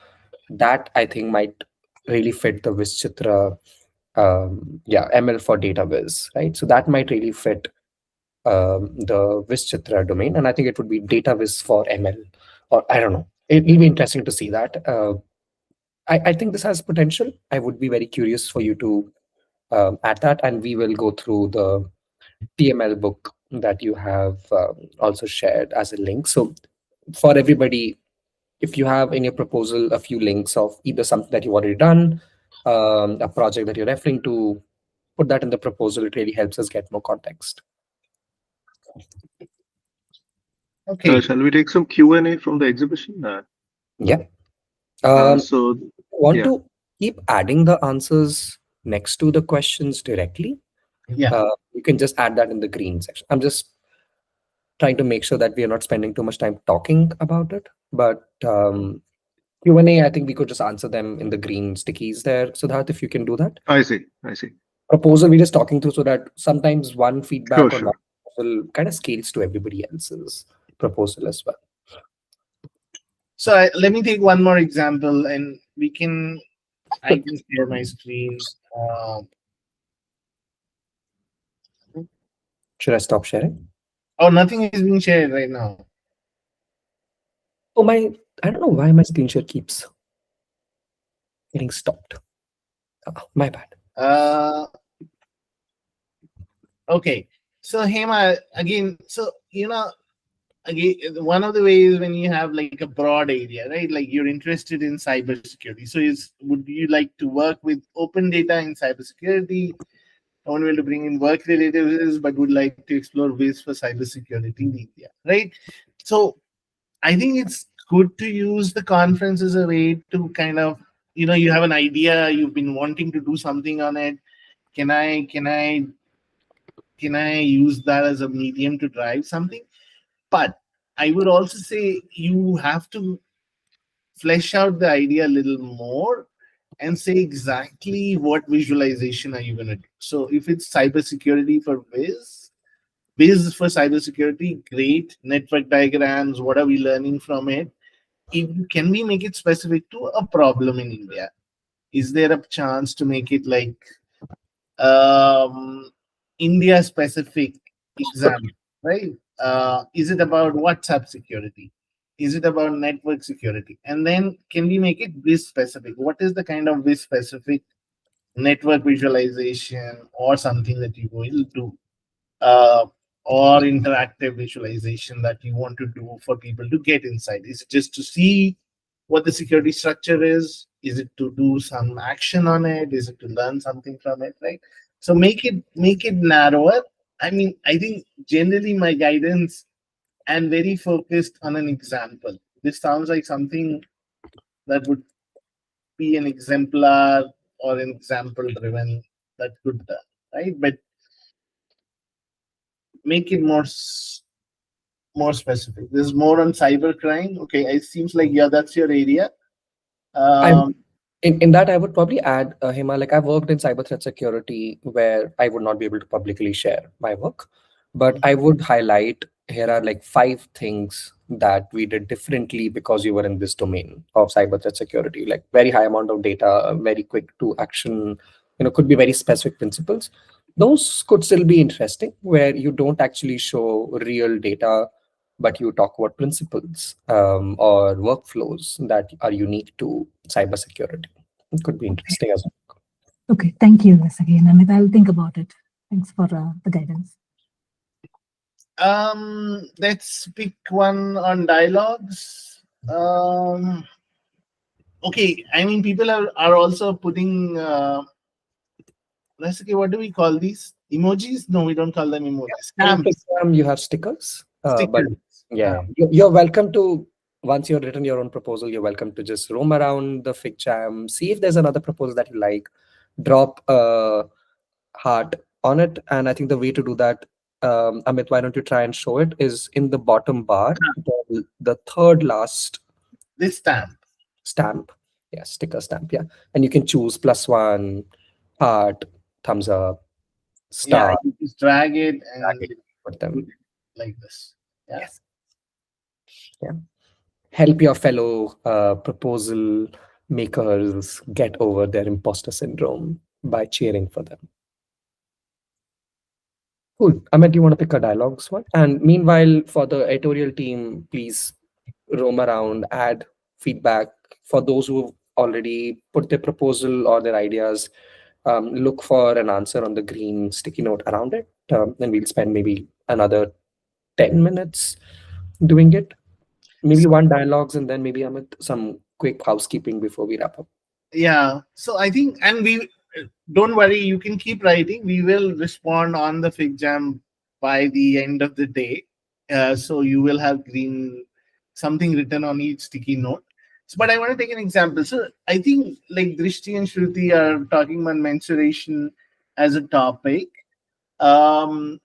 that I think might really fit the VizChitra, yeah, ML for data viz, right? So that might really fit the VizChitra domain, and I think it would be data viz for ML, or I don't know. It'll be interesting to see that. I think this has potential. I would be very curious for you to add that, and we will go through the TML book that you have also shared as a link. So for everybody, if you have in your proposal a few links of either something that you've already done, a project that you're referring to, put that in the proposal. It really helps us get more context. Okay. Shall we take some Q&A from the exhibition? Yeah. So, Want yeah. to keep adding the answers next to the questions directly? Yeah. You can just add that in the green section. I'm just trying to make sure that we are not spending too much time talking about it. But Q&A, I think we could just answer them in the green stickies there. So that if you can do that. I see. I see. Proposal, we're just talking through so that sometimes one feedback Sure, or one sure. proposal kind of scales to everybody else's proposal as well. So let me take one more example, and I can share my screen. Should I stop sharing? Oh, nothing is being shared right now. Oh, I don't know why my screen share keeps getting stopped. My bad. Okay. So Hema, again, so again, one of the ways when you have like a broad area, right? Like you're interested in cybersecurity. So would you like to work with open data in cybersecurity? I want to bring in work relatives, but would like to explore ways for cybersecurity in India, right? So I think it's good to use the conference as a way to kind of, you have an idea, you've been wanting to do something on it. Can I use that as a medium to drive something? But I would also say you have to flesh out the idea a little more and say exactly what visualization are you going to do. So if it's cybersecurity for Viz for cybersecurity, great. Network diagrams, what are we learning from it? Can we make it specific to a problem in India? Is there a chance to make it like India specific example, right? Is it about WhatsApp security? Is it about network security? And then can we make it this specific? What is the kind of this specific network visualization or something that you will do? Uh, or interactive visualization that you want to do for people to get inside? Is it just to see what the security structure is? Is it to do some action on it? Is it to learn something from it? Right. So make it narrower. I mean, I think generally my guidance and very focused on an example. This sounds like something that would be an exemplar or an example driven that could right, but make it more specific. This is more on cybercrime. Okay, it seems like that's your area. I Um, in that I would probably add, Hema, like I've worked in cyber threat security where I would not be able to publicly share my work, but I would highlight here are like 5 things that we did differently because you were in this domain of cyber threat security, like very high amount of data, very quick to action, could be very specific principles. Those could still be interesting where you don't actually show real data, but you talk about principles or workflows that are unique to cybersecurity. It could be interesting as well. Okay, thank you once again, Amit. I'll think about it. Thanks for the guidance. let's pick one on dialogues. Okay, I mean, people are also putting. Let's okay. What do we call these emojis? No, we don't call them emojis. On Stamps, Instagram, you have stickers, but stickers. yeah, you're welcome to. Once you've written your own proposal, you're welcome to just roam around the Fig Jam, see if there's another proposal that you like, drop a heart on it. And I think the way to do that, Amit, why don't you try and show it, is in the bottom bar, the third last This stamp. stamp. Yeah, sticker stamp. Yeah. And you can choose +1, heart, thumbs up, Yeah, star, you just drag it drag and it, put put them. it like this. Yeah. Yes. Yeah. help your fellow proposal makers get over their imposter syndrome by cheering for them. Cool. Amit, do you want to pick a dialogues one? And meanwhile, for the editorial team, please roam around, add feedback. For those who've already put their proposal or their ideas, look for an answer on the green sticky note around it. And we'll spend maybe another 10 minutes doing it. Maybe one dialogues and then maybe Amit, some quick housekeeping before we wrap up. Yeah. So I think, and we don't worry, you can keep writing. We will respond on the Fig Jam by the end of the day. So you will have something written on each sticky note. So, but I want to take an example. So I think like Drishti and Shruti are talking about mensuration as a topic. I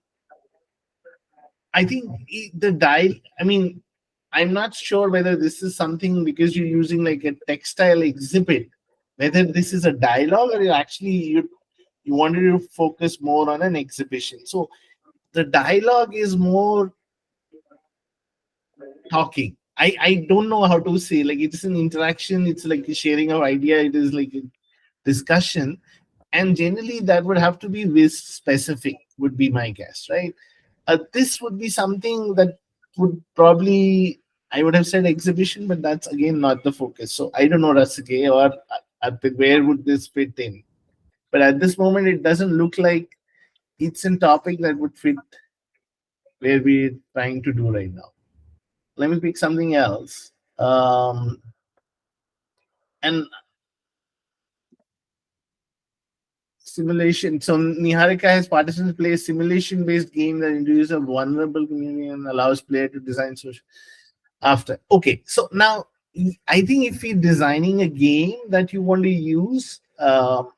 think the dial. I mean, I'm not sure whether this is something because you're using like a textile exhibit, whether this is a dialogue or you wanted to focus more on an exhibition. So the dialogue is more talking. I don't know how to say, like it's an interaction, it's like a sharing of idea, it is like a discussion. And generally that would have to be with specific, would be my guess, right? This would be something that would probably, I would have said exhibition, but that's again not the focus. So I don't know, Rasike, or where would this fit in? But at this moment, it doesn't look like it's a topic that would fit where we're trying to do right now. Let me pick something else. And simulation. So Niharika has participants play a simulation-based game that introduces a vulnerable community and allows player to design social after. Okay, so now I think if you're designing a game that you want to use, to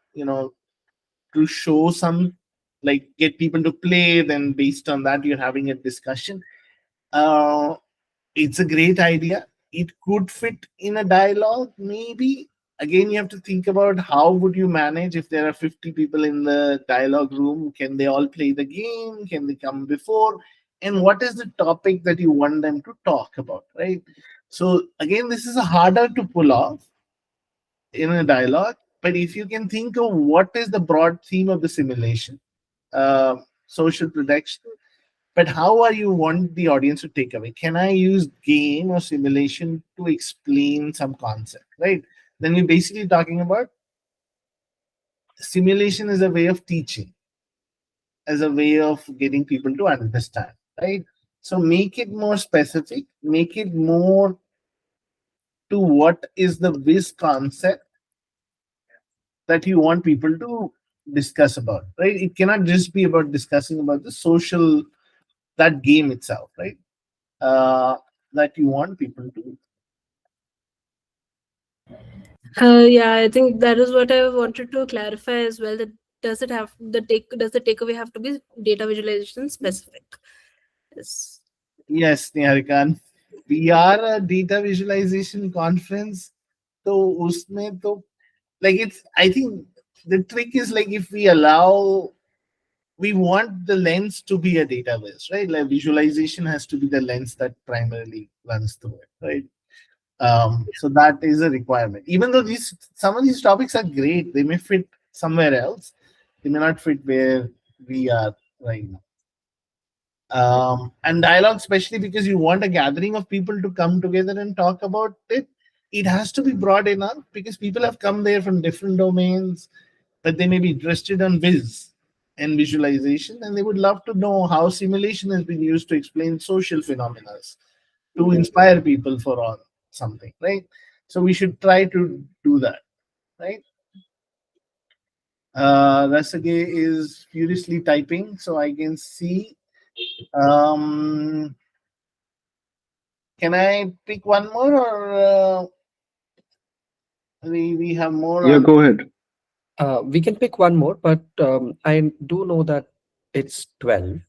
show some, like get people to play, then based on that you're having a discussion. It's a great idea. It could fit in a dialogue, maybe. Again, you have to think about how would you manage if there are 50 people in the dialogue room. Can they all play the game? Can they come before? And what is the topic that you want them to talk about, right? So again, this is harder to pull off in a dialogue, but if you can think of what is the broad theme of the simulation, social protection, but how are you want the audience to take away? Can I use game or simulation to explain some concept, right? Then we're basically talking about simulation as a way of teaching, as a way of getting people to understand, right? So make it more specific, make it more to what is the Viz concept that you want people to discuss about, right? It cannot just be about discussing about the social, that game itself, right? That you want people to. Yeah, I think that is what I wanted to clarify as well. That does the takeaway have to be data visualization specific? Yes. Yes, Niharika. We are a data visualization conference. So usme to, like it's, I think the trick is like if we allow, we want the lens to be a database, right? Like visualization has to be the lens that primarily runs through it, right? So that is a requirement. Even though some of these topics are great, they may fit somewhere else. They may not fit where we are right now. And dialogue, especially because you want a gathering of people to come together and talk about it, it has to be broad enough because people have come there from different domains, but they may be interested on Viz and visualization, and they would love to know how simulation has been used to explain social phenomena, to inspire people for all something, right? So we should try to do that, right? Rasage is furiously typing, so I can see. Can I pick one more, or we have more? Yeah, go ahead. We can pick one more, but I do know that it's 12.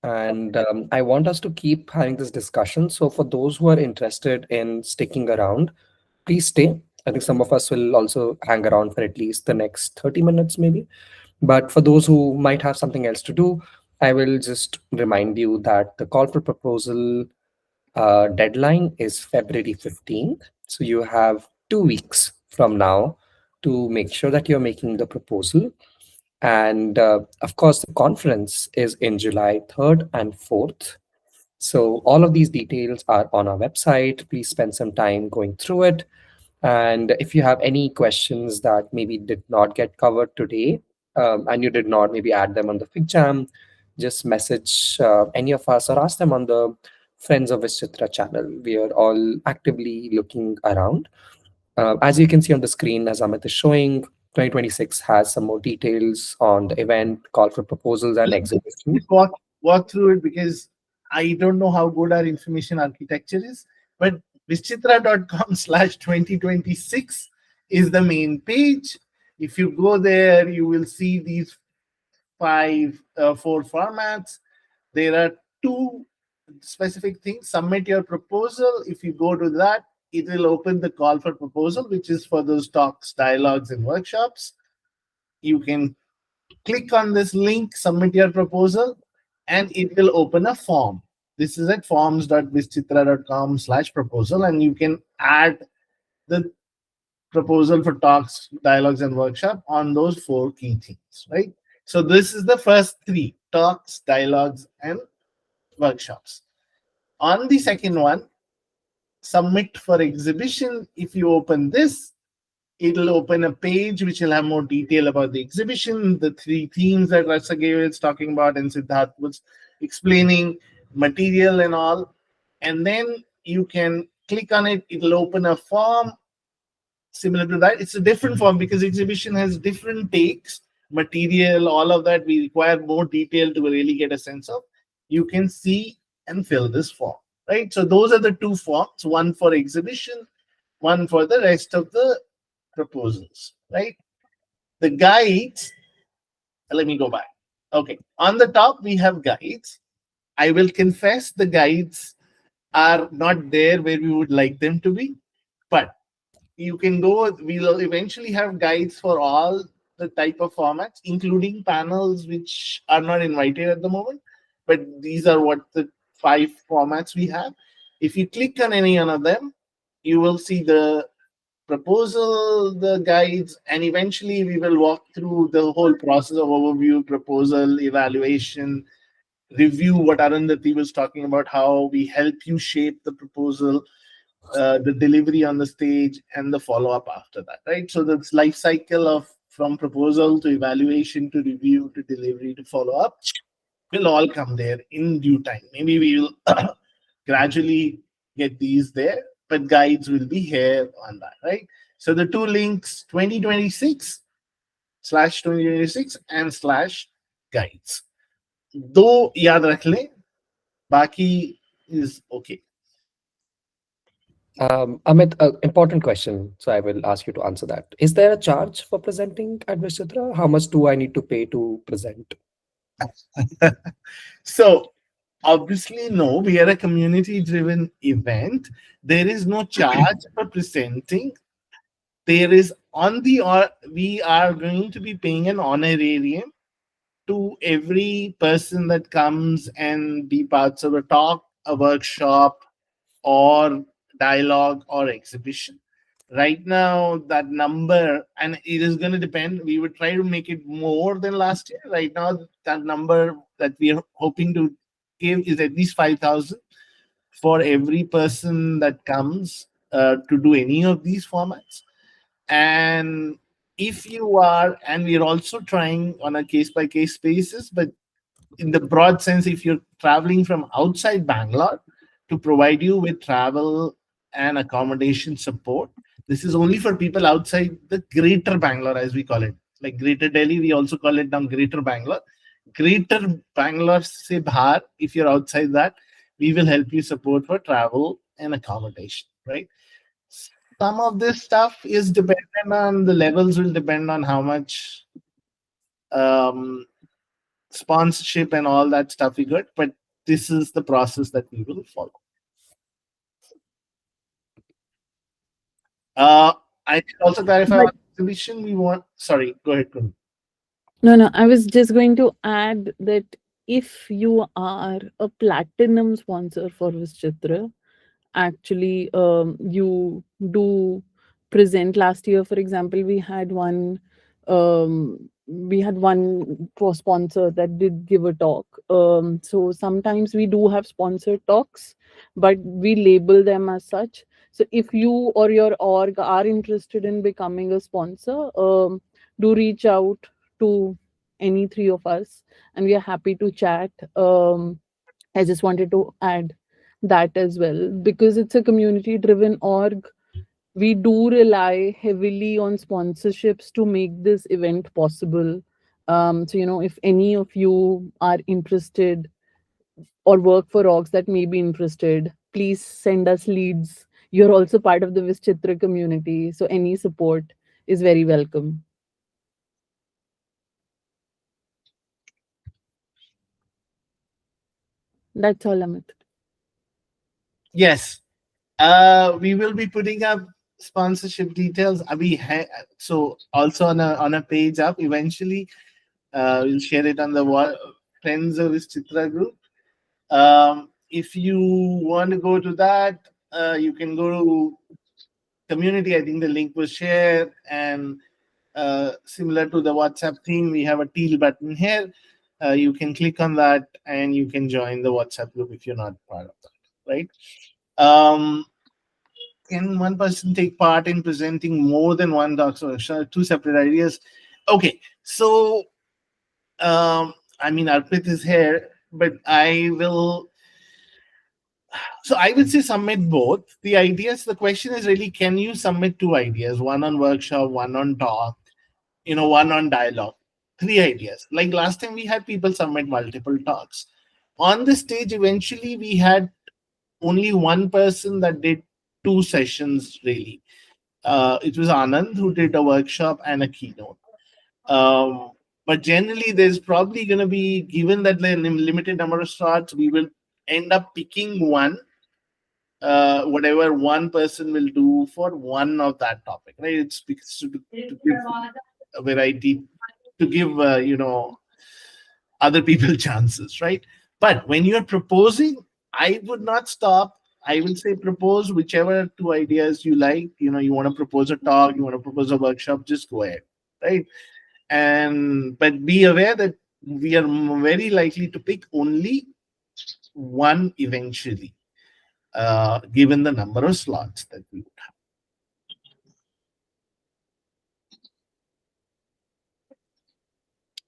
And I want us to keep having this discussion. So for those who are interested in sticking around, please stay. I think some of us will also hang around for at least the next 30 minutes, maybe. But for those who might have something else to do, I will just remind you that the call for proposal Deadline is February 15th. So you have 2 weeks from now to make sure that you're making the proposal. And of course, the conference is in July 3rd and 4th. So all of these details are on our website. Please spend some time going through it. And if you have any questions that maybe did not get covered today, and you did not maybe add them on the FigJam, just message any of us or ask them on the Friends of VizChitra channel. We are all actively looking around. As you can see on the screen, as Amit is showing, 2026 has some more details on the event, call for proposals, and exhibition. Just walk through it because I don't know how good our information architecture is, but vizchitra.com/2026 is the main page. If you go there, you will see these four formats. There are two specific things. Submit your proposal. If you go to that, it will open the call for proposal, which is for those talks, dialogues, and workshops. You can click on this link, submit your proposal, and it will open a form. This is at forms.vizchitra.com/proposal, and you can add the proposal for talks, dialogues, and workshop on those four key themes, right? So this is the first three: talks, dialogues, and workshops. On the second one, submit for exhibition. If you open this, it'll open a page which will have more detail about the exhibition, the three themes that Rasagay is talking about and Siddharth was explaining, material and all. And then you can click on it. It'll open a form similar to that. It's a different form because exhibition has different takes, material, all of that. We require more detail to really get a sense of. You can see and fill this form, right? So those are the two forms, one for exhibition, one for the rest of the proposals, right? The guides, let me go back. Okay, on the top we have guides. I will confess the guides are not there where we would like them to be, but you can go, we'll eventually have guides for all the type of formats, including panels which are not invited at the moment, but these are what the 5 formats we have. If you click on any one of them, you will see the proposal, the guides, and eventually we will walk through the whole process of overview, proposal, evaluation, review, what Arundhati was talking about, how we help you shape the proposal, the delivery on the stage, and the follow-up after that, right? So that's life cycle of from proposal to evaluation to review to delivery to follow-up will all come there in due time. Maybe we will gradually get these there, but guides will be here on that, right? So the two links, 2026/2026 and /guides. दो याद रख लें, बाकी is okay. Amit, important question. So I will ask you to answer that. Is there a charge for presenting at VizChitra? How much do I need to pay to present? So obviously, no, we are a community-driven event. There is no charge for presenting. There is we are going to be paying an honorarium to every person that comes and be parts of a talk, a workshop, or dialogue or exhibition. Right now, that number, and it is going to depend, we would try to make it more than last year. Right now, that number that we are hoping to give is at least 5,000 for every person that comes to do any of these formats. And if you are, and we are also trying on a case-by-case basis, but in the broad sense, if you're traveling from outside Bangalore, to provide you with travel and accommodation support. This is only for people outside the greater Bangalore, as we call it. Like Greater Delhi, we also call it now Greater Bangalore. Greater Bangalore se bahar, if you're outside that, we will help you support for travel and accommodation, right? Some of this stuff is dependent on, the levels will depend on how much sponsorship and all that stuff we got, but this is the process that we will follow. I should also clarify on exhibition we want. Sorry, go ahead, Kunal. No, I was just going to add that if you are a platinum sponsor for VizChitra, actually you do present. Last year, for example, we had one sponsor that did give a talk. So sometimes we do have sponsored talks, but we label them as such. So if you or your org are interested in becoming a sponsor, do reach out to any three of us, and we are happy to chat. I just wanted to add that as well, because it's a community driven org. We do rely heavily on sponsorships to make this event possible. So, if any of you are interested or work for orgs that may be interested, please send us leads. You're also part of the VizChitra community, so any support is very welcome. That's all, Amit. Yes. We will be putting up sponsorship details. So also on a page up eventually. We'll share it on the Friends of VizChitra group. If you want to go to that, you can go to community. I think the link was shared, and similar to the WhatsApp theme, we have a teal button here. You can click on that and you can join the WhatsApp group if you're not part of that, right? Can one person take part in presenting more than one talk? So two separate ideas. Okay, so I mean, Arpit is here, but I will. So I would say submit both. The question is really, can you submit two ideas? One on workshop, one on talk, one on dialogue. Three ideas. Like last time we had people submit multiple talks. On the stage, eventually we had only one person that did two sessions really. It was Anand who did a workshop and a keynote. But generally, there's probably going to be, given that the limited number of slots, we will end up picking one, whatever one person will do for one of that topic, right? It's because to give a variety, to give, other people chances, right? But when you're proposing, I would not stop. I will say propose whichever two ideas you like. You want to propose a talk, you want to propose a workshop, just go ahead, right? But be aware that we are very likely to pick only one eventually, given the number of slots that we would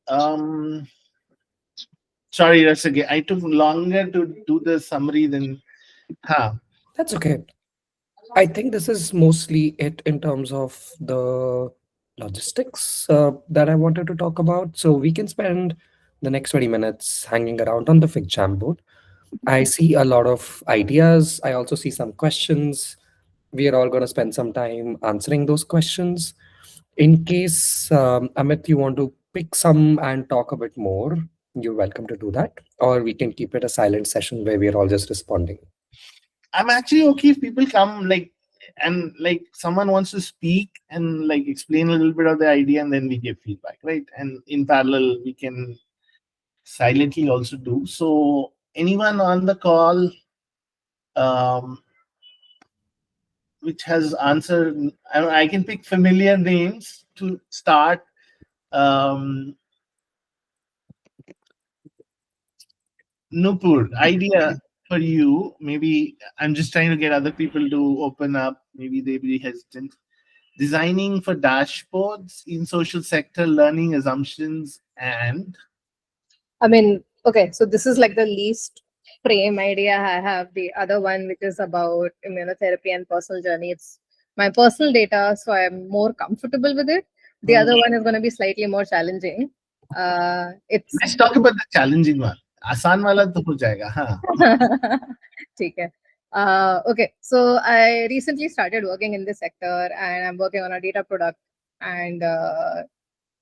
have. Sorry, Rasagi, I took longer to do the summary than. That's okay. I think this is mostly it in terms of the logistics that I wanted to talk about. So we can spend the next 20 minutes hanging around on the Fig Jam board. I see a lot of ideas. I also see some questions. We are all going to spend some time answering those questions. In case, Amit, you want to pick some and talk a bit more, you're welcome to do that. Or we can keep it a silent session where we're all just responding. I'm actually okay if people come and someone wants to speak and explain a little bit of the idea, and then we give feedback, right? And in parallel, we can silently also do. So anyone on the call which has answered, I can pick familiar names to start. Nupur, idea for you. Maybe I'm just trying to get other people to open up. Maybe they be hesitant. Designing for dashboards in social sector, learning assumptions, and I mean, okay, so this is like the least frame idea I have. The other one, which is about immunotherapy and personal journey, it's my personal data, so I'm more comfortable with it. The other one is going to be slightly more challenging. Let's talk about the challenging one. आसान वाला तो हो जाएगा, हाँ. ठीक है. Okay, so I recently started working in this sector, and I'm working on a data product, and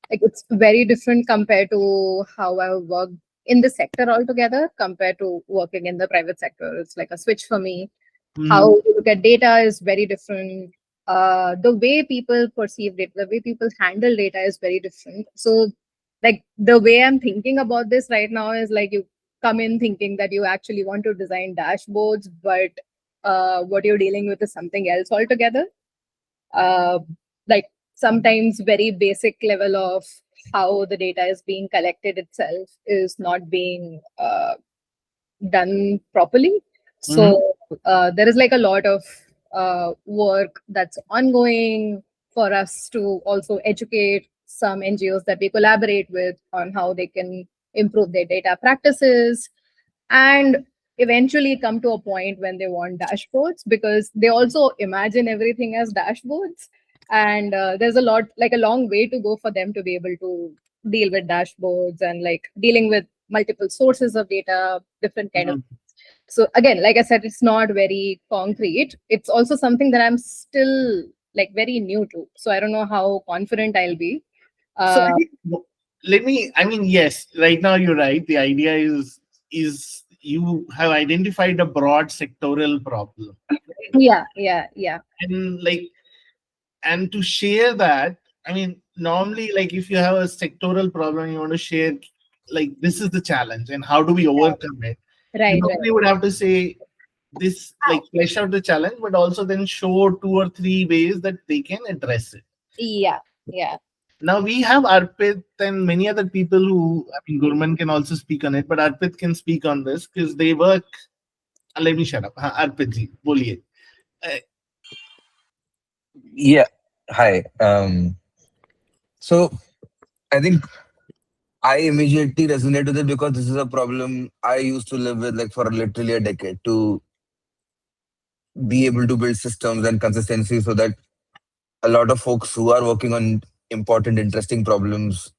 it's very different compared to how I worked in the sector altogether compared to working in the private sector. It's like a switch for me. How you look at data is very different. The way people perceive data, the way people handle data is very different. So the way I'm thinking about this right now is you come in thinking that you actually want to design dashboards, but what you're dealing with is something else altogether. Uh, like sometimes very basic level of how the data is being collected itself is not being done properly. So there is like a lot of work that's ongoing for us to also educate some NGOs that we collaborate with on how they can improve their data practices and eventually come to a point when they want dashboards, because they also imagine everything as dashboards, and there's a lot, like a long way to go for them to be able to deal with dashboards and like dealing with multiple sources of data, different kind of. So again, like I said, it's not very concrete. It's also something that I'm still like very new to, so I don't know how confident I'll be. So I think, I mean, yes, right now you're right. The idea is you have identified a broad sectoral problem. Yeah. And to share that, I mean, normally, like if you have a sectoral problem, you want to share, like, this is the challenge and how do we overcome it? You Right. normally would have to say this, like flesh out the challenge, but also then show 2 or 3 ways that they can address it. Yeah. Now we have Arpit and many other people who, I mean, Gurman can also speak on it, but Arpit can speak on this because they work. Let me shut up. Arpit ji, boliye. Yeah. Hi. So I think I immediately resonate with it because this is a problem I used to live with like for literally a decade, to be able to build systems and consistency so that a lot of folks who are working on important, interesting problems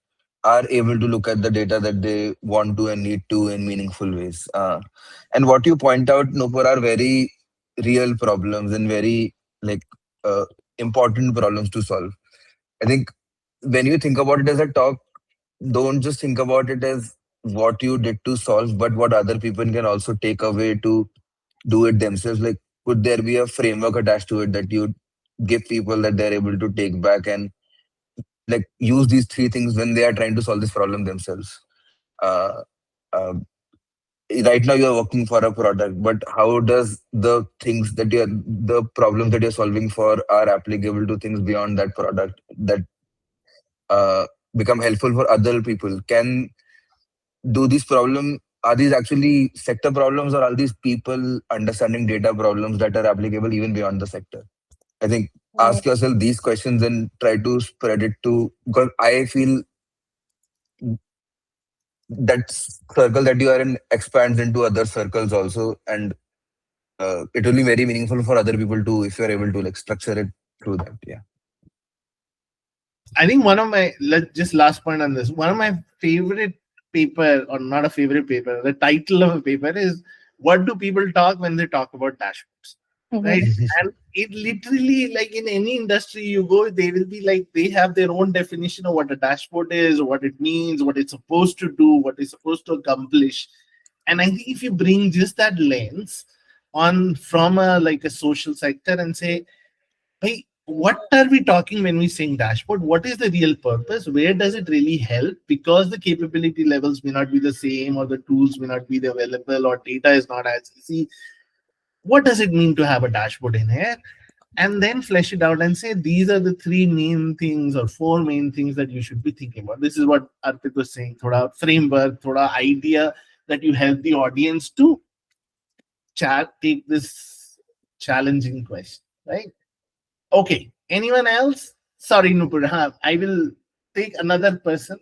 are able to look at the data that they want to and need to in meaningful ways. And what you point out, Nupur, are very real problems and very like uh, important problems to solve. I think when you think about it as a talk, don't just think about it as what you did to solve, but what other people can also take away to do it themselves. Like, could there be a framework attached to it that you give people that they're able to take back and like use these 3 things when they are trying to solve this problem themselves? Uh, uh, right now you're working for a product, but how does the things that the problems that you're solving for are applicable to things beyond that product that uh, become helpful for other people? Do these problems, are these actually sector problems, or are these people understanding data problems that are applicable even beyond the sector? I think ask yourself these questions and try to spread it to, because I feel that circle that you are in expands into other circles also, and it will be very meaningful for other people too if you're able to like structure it through that. Yeah. I think one of my, just last point on this, one of my favorite paper, or not a favorite paper, the title of a paper is "What Do People Talk When They Talk About Dashboards?" Right? And it literally, like in any industry you go, they will be like, they have their own definition of what a dashboard is, what it means, what it's supposed to do, what it's supposed to accomplish. And I think if you bring just that lens on from a like a social sector and say, hey, what are we talking when we saying dashboard? What is the real purpose? Where does it really help? Because the capability levels may not be the same, or the tools may not be available, or data is not as easy. What does it mean to have a dashboard in here? And then flesh it out and say, these are the 3 main things or 4 main things that you should be thinking about. This is what Arpit was saying, thoda framework, thoda idea that you help the audience to take this challenging question, right? Okay. Anyone else? Sorry, Nupur. I will take another person.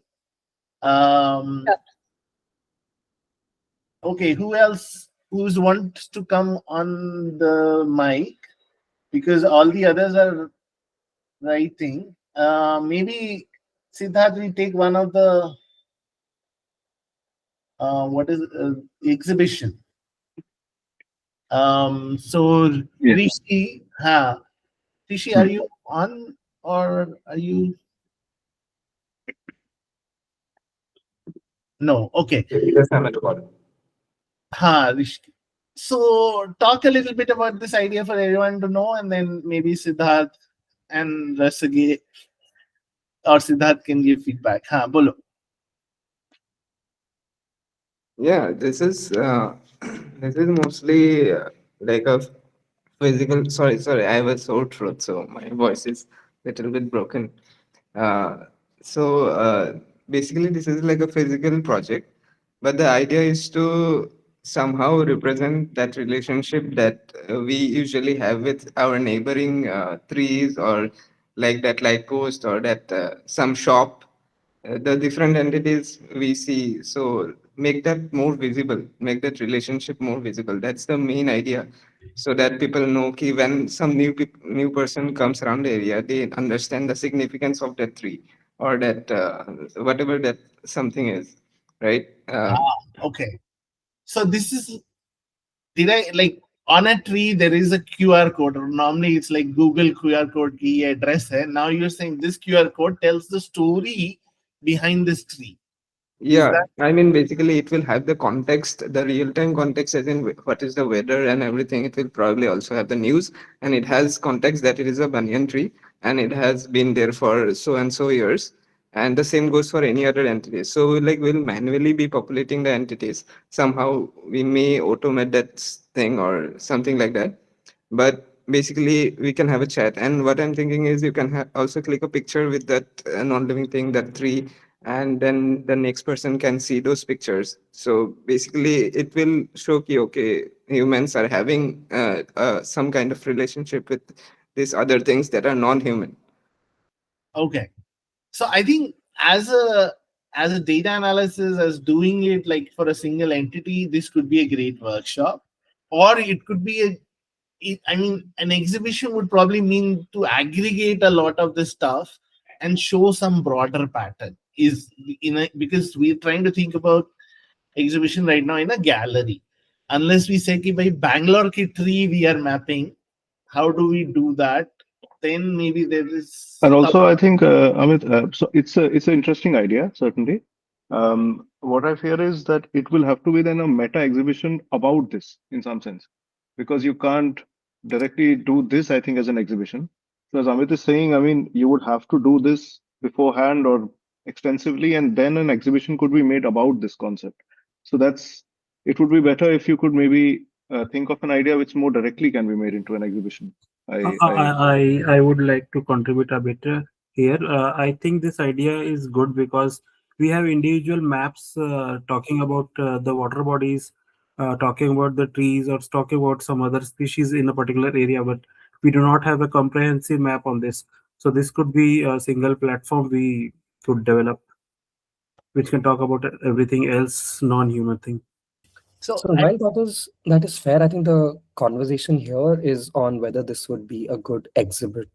Okay. Who else? Who's wants to come on the mic? Because all the others are writing. Maybe Siddharth, we take one of the what is exhibition. So Yeah. Rishi, Rishi, are you on or are you? No. Okay. Yes, I'm at the bottom. Rishi. So talk a little bit about this idea for everyone to know, and then maybe Siddharth and Rasagi or Siddharth can give feedback. Bolo. Yeah, this is this is mostly like a physical. Sorry, I have a sore throat, so my voice is a little bit broken. Uh, so basically, this is like a physical project, but the idea is to somehow represent that relationship that we usually have with our neighboring trees, or like that light post, or that some shop, the different entities we see. So make that more visible, make that relationship more visible. That's the main idea, so that people know ki when some new person comes around the area, they understand the significance of that tree, or that whatever that something is, right? Okay. So this is, did I like, on a tree there is a QR code, or normally it's like Google QR code ki address hai. Now you're saying this QR code tells the story behind this tree. Is Yeah, that I mean, basically, it will have the context, the real-time context, as in what is the weather and everything. It will probably also have the news, and it has context that it is a banyan tree, and it has been there for so and so years. And the same goes for any other entity. So, like, we'll manually be populating the entities. Somehow, we may automate that thing or something like that. But basically, we can have a chat. And what I'm thinking is, you can also click a picture with that non-living thing, that tree, and then the next person can see those pictures. So basically it will show ki, okay, humans are having some kind of relationship with these other things that are non-human. okay? So I think as a data analysis, as doing it like for a single entity, this could be a great workshop, or it could be I mean, an exhibition would probably mean to aggregate a lot of the stuff and show some broader pattern. Is in a, because we're trying to think about exhibition right now in a gallery. Unless we say ki by Bangalore ki tree we are mapping, how do we do that? Then maybe there is And some. also, I think, Amit, so it's an interesting idea, certainly. What I fear is that it will have to be then a meta exhibition about this in some sense, because you can't directly do this, I think, as an exhibition. So as Amit is saying, I mean, you would have to do this beforehand or extensively, and then an exhibition could be made about this concept. So it would be better if you could maybe think of an idea which more directly can be made into an exhibition. I would like to contribute a bit here. I think this idea is good because we have individual maps talking about the water bodies, talking about the trees, or talking about some other species in a particular area, but we do not have a comprehensive map on this. So this could be a single platform we could develop, which can talk about everything else non-human thing. So So while that is fair, I think the conversation here is on whether this would be a good exhibit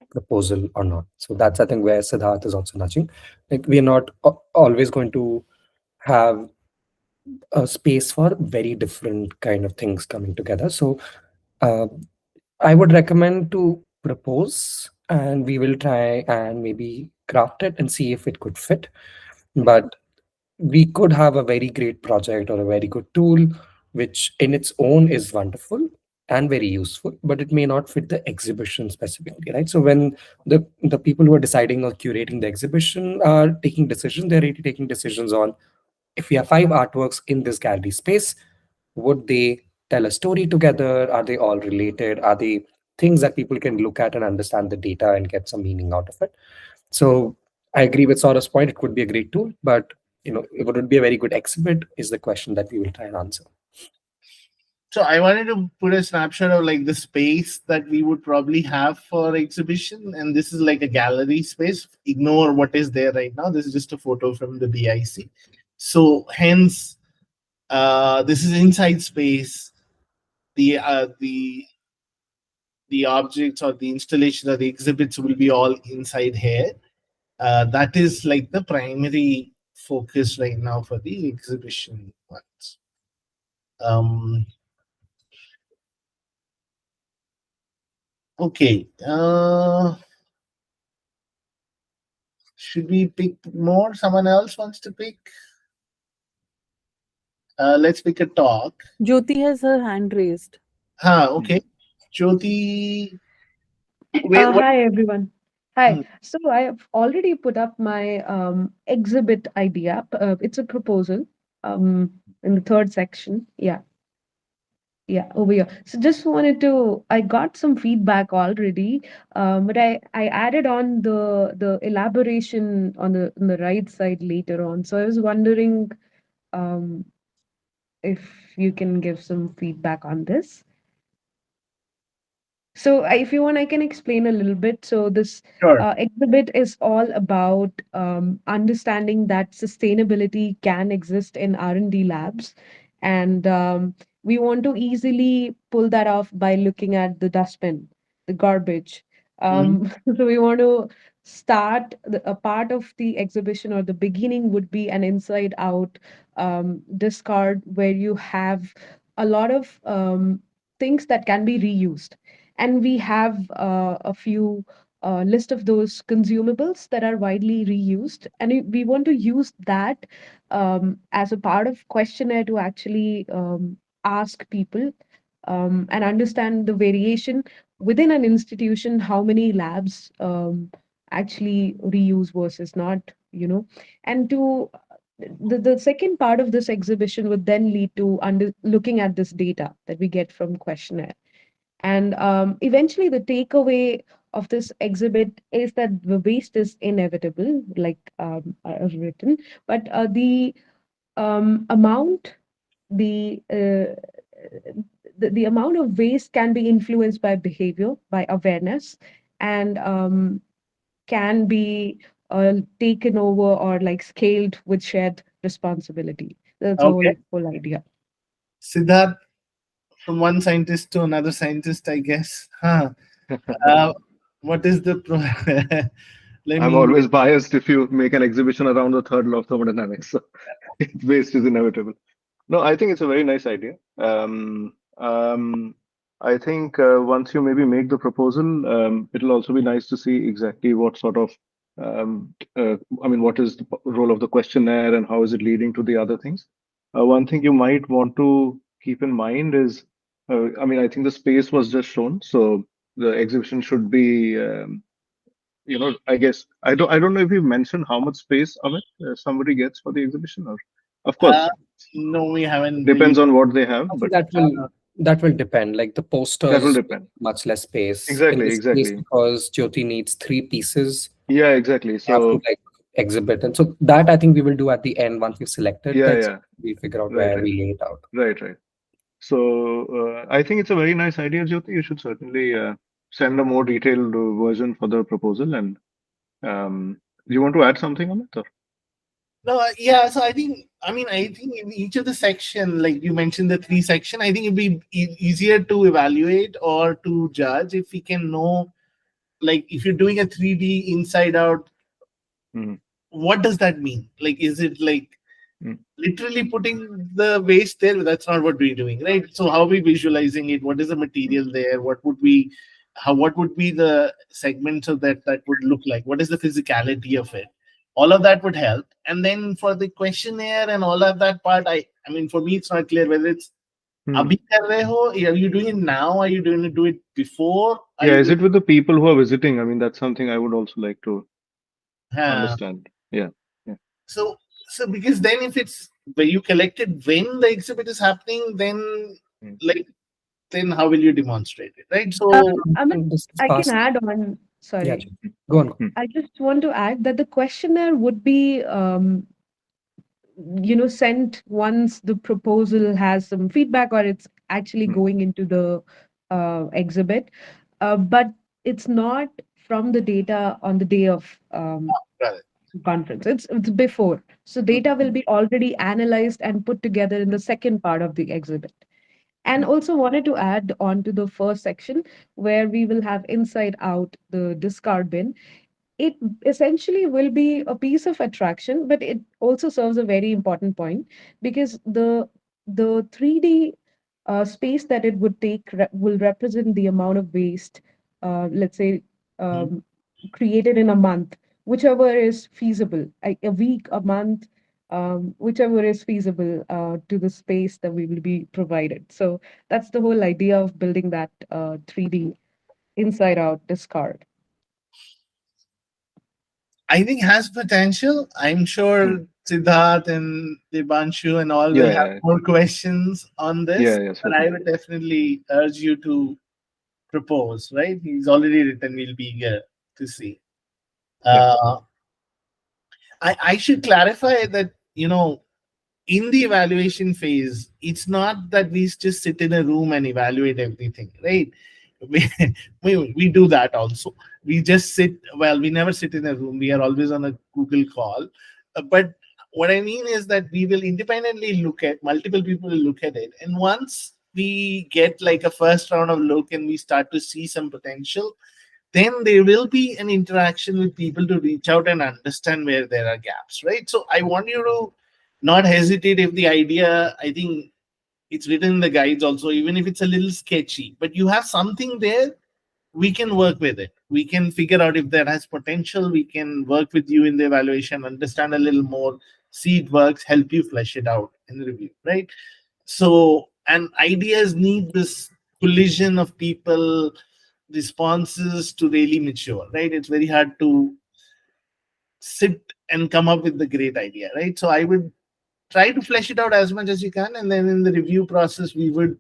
proposal or not. So that's, I think, where Siddharth is also nudging. Like, we are not always going to have a space for very different kind of things coming together. So uh, I would recommend to propose, and we will try and maybe craft it and see if it could fit. But we could have a very great project or a very good tool, which in its own is wonderful and very useful, but it may not fit the exhibition specifically, right? So when the people who are deciding or curating the exhibition are taking decisions, they're really taking decisions on, if we have 5 artworks in this gallery space, would they tell a story together? Are they all related? Are they things that people can look at and understand the data and get some meaning out of it? So I agree with Saurabh's point. It could be a great tool, but would it be a very good exhibit is the question that we will try and answer. So I wanted to put a snapshot of like the space that we would probably have for exhibition, and this is like a gallery space. Ignore what is there right now. This is just a photo from the BIC. So hence, this is inside space. The objects or the installation or the exhibits will be all inside here. That is like the primary focus right now for the exhibition ones. Okay. Should we pick more? Someone else wants to pick? Let's pick a talk. Jyoti has her hand raised. Okay. Jyoti. Wait, Hi everyone. Hi. Hmm. So I have already put up my exhibit idea. It's a proposal in the third section. Yeah. Yeah, over here. So just wanted to, I got some feedback already, but I added on the elaboration on the right side later on. So I was wondering um, if you can give some feedback on this. So if you want, I can explain a little bit. So this Sure. exhibit is all about understanding that sustainability can exist in R&D labs, and we want to easily pull that off by looking at the dustbin, the garbage. Mhm. So we want to start a part of the exhibition, or the beginning would be an inside out discard where you have a lot of things that can be reused, and we have a few list of those consumables that are widely reused, and we want to use that as a part of questionnaire to actually ask people and understand the variation within an institution, how many labs actually reuse versus not, and to the second part of this exhibition would then lead to looking at this data that we get from questionnaire. And eventually, the takeaway of this exhibit is that the waste is inevitable, like I've written, but the amount, the, uh, the amount of waste can be influenced by behavior, by awareness, and can be taken over or like scaled with shared responsibility. That's the Okay. whole idea. Siddharth, from one scientist to another scientist, I guess. Huh. Uh, what is the pro? Let I'm me. always biased if you make an exhibition around the third law of thermodynamics. So waste is inevitable. No, I think it's a very nice idea. I think once you maybe make the proposal, it'll also be nice to see exactly what sort of, I mean, what is the role of the questionnaire and how is it leading to the other things. One thing you might want to keep in mind is, I mean, I think the space was just shown, so the exhibition should be, I guess I don't know if you mentioned how much space of it somebody gets for the exhibition, or of Uh, course no, we haven't depends really. on what they have, I think but that will depend. Like the that will posters, depend. much less space. In Exactly, this case, exactly. because Jyoti needs three pieces, Yeah, exactly. we have to So like exhibit. And so that I think we will do at the end once we've selected the yeah, exhibit, yeah, we figure out right, where right, we lay it out. right. So I think it's a very nice idea, Jyoti. You should certainly send a more detailed version for the proposal. And do you want to add something on it? Or? No, yeah. So I think in each of the section, like you mentioned, the three section, I think it'd be easier to evaluate or to judge if we can know, like, if you're doing a 3D inside out, Mhm. what does that mean? Like, is it like Mm. literally putting the waste there? That's not what we're doing, right? So how are we visualizing it? What is the Mm. material there? What would be the segments of that would look like? What is the physicality of it? All of that would help. And then for the questionnaire and all of that part, I mean, for me, it's not clear whether it's Mm. abhi kar rahe ho, are you doing it now? Are you doing it do it before? Are Yeah, you is doing it with the people who are visiting? I mean, that's something I would also like to huh. understand. Yeah, yeah. So because then if it's where you collected when the exhibit is happening, then Mm. like then how will you demonstrate it, right? Uh, So Amit, And this is I can past. add on. Yeah, Sorry. Jyoti. Go on. Mm. I just want to add that the questionnaire would be, sent once the proposal has some feedback or it's actually Mm. going into the exhibit. But it's not from the data on the day of got it. conference. It's before. So data will be already analyzed and put together in the second part of the exhibit. And Mm. also wanted to add on to the first section where we will have inside out the discard bin. It essentially will be a piece of attraction, but it also serves a very important point because the 3D space that it would take will represent the amount of waste, let's say, Mhm. um, created in a month, whichever is feasible, a week, a month, whichever is feasible to the space that we will be provided. So that's the whole idea of building that 3D inside out discard. I think has potential. I'm sure Siddharth and Debanshu and all will have Yeah, more questions on this, yeah, but I certainly. would definitely urge you to propose, right? He's already written, we'll be eager to see. Yeah. Uh, I should clarify that, in the evaluation phase, it's not that we just sit in a room and evaluate everything, right? We, we do that also. We just sit, well, we never sit in a room. We are always on a Google call. But what I mean is that we will independently look at, multiple people will look at it. And once we get like a first round of look and we start to see some potential, then there will be an interaction with people to reach out and understand where there are gaps, right? So I want you to not hesitate if the idea, I think it's written in the guides also, even if it's a little sketchy, but you have something there, we can work with it. We can figure out if that has potential. We can work with you in the evaluation, understand a little more, see it works, help you flesh it out in the review, right? So, and ideas need this collision of people, responses to really mature, right? It's very hard to sit and come up with the great idea, right? So I would try to flesh it out as much as you can, and then in the review process we would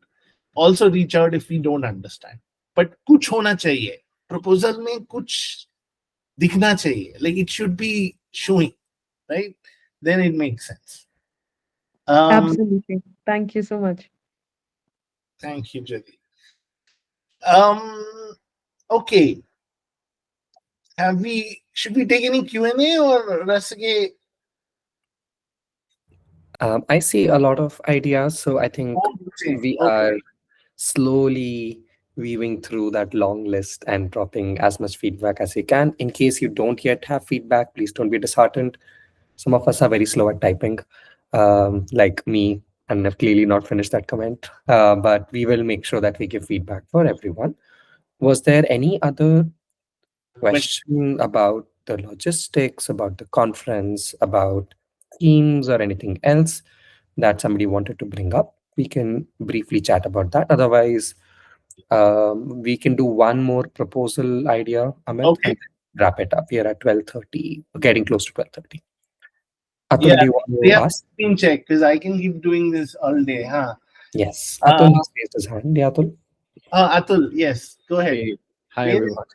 also reach out if we don't understand. But kuch hona chahiye, proposal mein kuch dikhna chahiye, like it should be showing, right? Then it makes sense. Absolutely. Thank you so much. Thank you, Jyoti. Okay, have we, should we take any Q&A or Rasike? I see a lot of ideas, so I think we Okay. are slowly weaving through that long list and dropping as much feedback as we can. In case you don't yet have feedback, please don't be disheartened. Some of us are very slow at typing, like me, and have clearly not finished that comment. But we will make sure that we give feedback for everyone. Was there any other question about the logistics, about the conference, about themes, or anything else that somebody wanted to bring up? We can briefly chat about that. Otherwise, we can do one more proposal idea, Amit, Okay. and wrap it up. We are at 12:30, getting close to 12:30. Atul, Yeah, do you want they to have ask? screen check because I can keep doing this all day, huh? Yes, Atul Uh, has raised his hand. Yeah, Atul. Atul, yes, go ahead. Hey, hi Yes. everyone.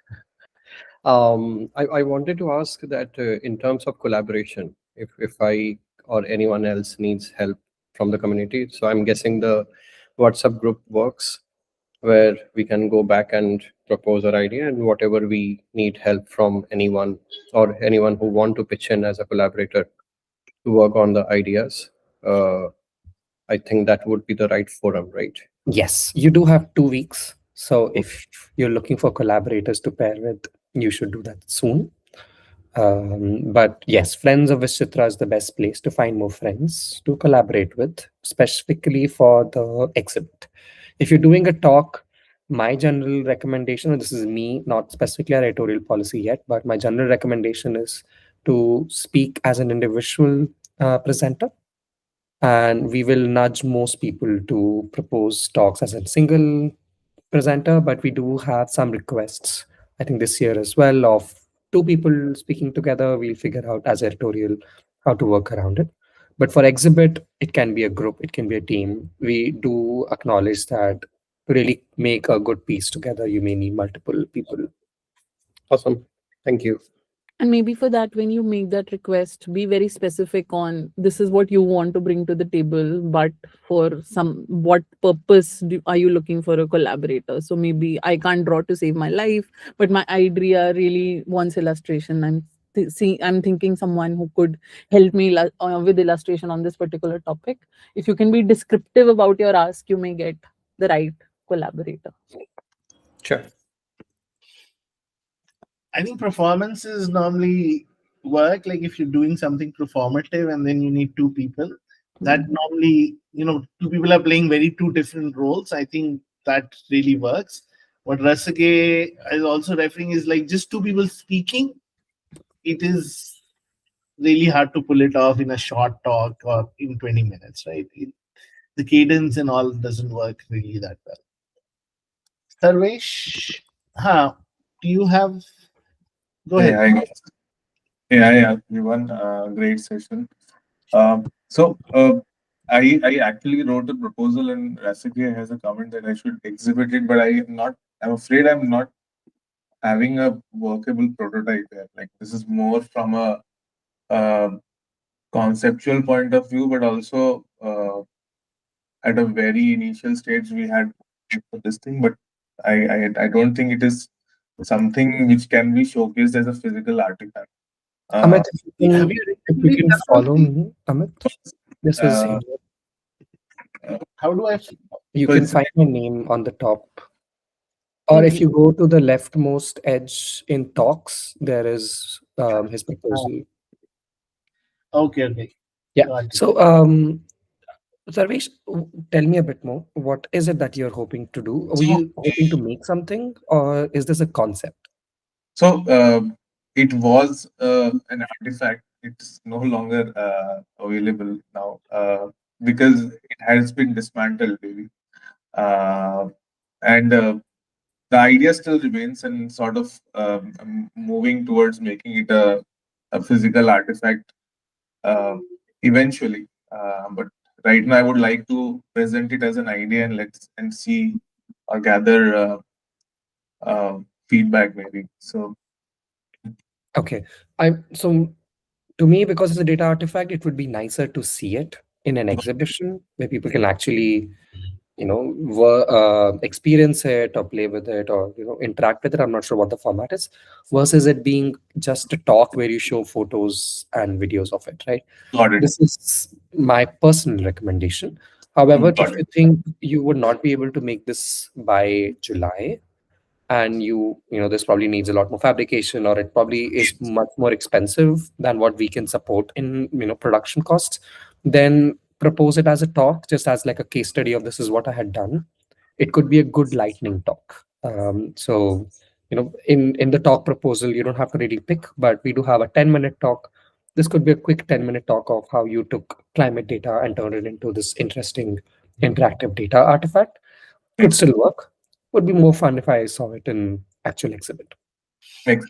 I wanted to ask that in terms of collaboration, if I or anyone else needs help from the community, so I'm guessing the WhatsApp group works where we can go back and propose our idea, and whatever we need help from anyone or anyone who want to pitch in as a collaborator to work on the ideas, I think that would be the right forum, right? Yes, you do have 2 weeks. So if you're looking for collaborators to pair with, you should do that soon. But yes, Friends of VizChitra is the best place to find more friends to collaborate with, specifically for the exhibit. If you're doing a talk, my general recommendation, and this is me, not specifically a editorial policy yet, but my general recommendation is to speak as an individual presenter. And we will nudge most people to propose talks as a single presenter, but we do have some requests, I think this year as well, of two people speaking together. We'll figure out as editorial how to work around it. But for exhibit, it can be a group, it can be a team. We do acknowledge that to really make a good piece together, you may need multiple people. Awesome. Thank you. And maybe for that, when you make that request, be very specific on this is what you want to bring to the table, but for some what purpose are you looking for a collaborator? So maybe I can't draw to save my life, but my idea really wants illustration. I'm thinking someone who could help me with illustration on this particular topic. If you can be descriptive about your ask, you may get the right collaborator. Sure. I think performances normally work like if you're doing something performative and then you need two people. That normally, two people are playing very two different roles. I think that really works. What Rasake is also referring is like just two people speaking. It is really hard to pull it off in a short talk or in 20 minutes, right? The cadence and all doesn't work really that well. Sarvesh, do you have? Go ahead. Yeah, everyone. Great session. I actually wrote a proposal, and Rasika has a comment that I should exhibit it, but I'm afraid I'm not having a workable prototype here. Like, this is more from a uh, conceptual point of view, but also at a very initial stage we had this thing, but I don't think it is something which can be showcased as a physical artifact. Amit, Have you if you recently can done follow the me, Amit, this is uh, how do I you so can it's find my name on the top. Or if you go to the leftmost edge in talks, there is his proposal. okay. Yeah. Got it. So, Sarvesh, tell me a bit more. What is it that you're hoping to do? Were so you hoping to make something, or is this a concept? so it was an artifact. It's no longer available now because it has been dismantled, maybe. And the idea still remains, and sort of moving towards making it a physical artifact uh, eventually. But right now, I would like to present it as an idea and let's and see or gather feedback, maybe. So Okay. So to me, because it's a data artifact, it would be nicer to see it in an exhibition where people can actually, experience it or play with it or interact with it. I'm not sure what the format is, versus it being just a talk where you show photos and videos of it, right? got it. This is my personal recommendation. However, Got if it. you think you would not be able to make this by July, and this probably needs a lot more fabrication, or it probably is much more expensive than what we can support in production costs, then propose it as a talk, just as like a case study of this is what I had done. It could be a good lightning talk. So in the talk proposal, you don't have to really pick, but we do have a 10-minute talk. This could be a quick 10-minute talk of how you took climate data and turned it into this interesting interactive data artifact. Could still work. Would be more fun if I saw it in actual exhibit. Makes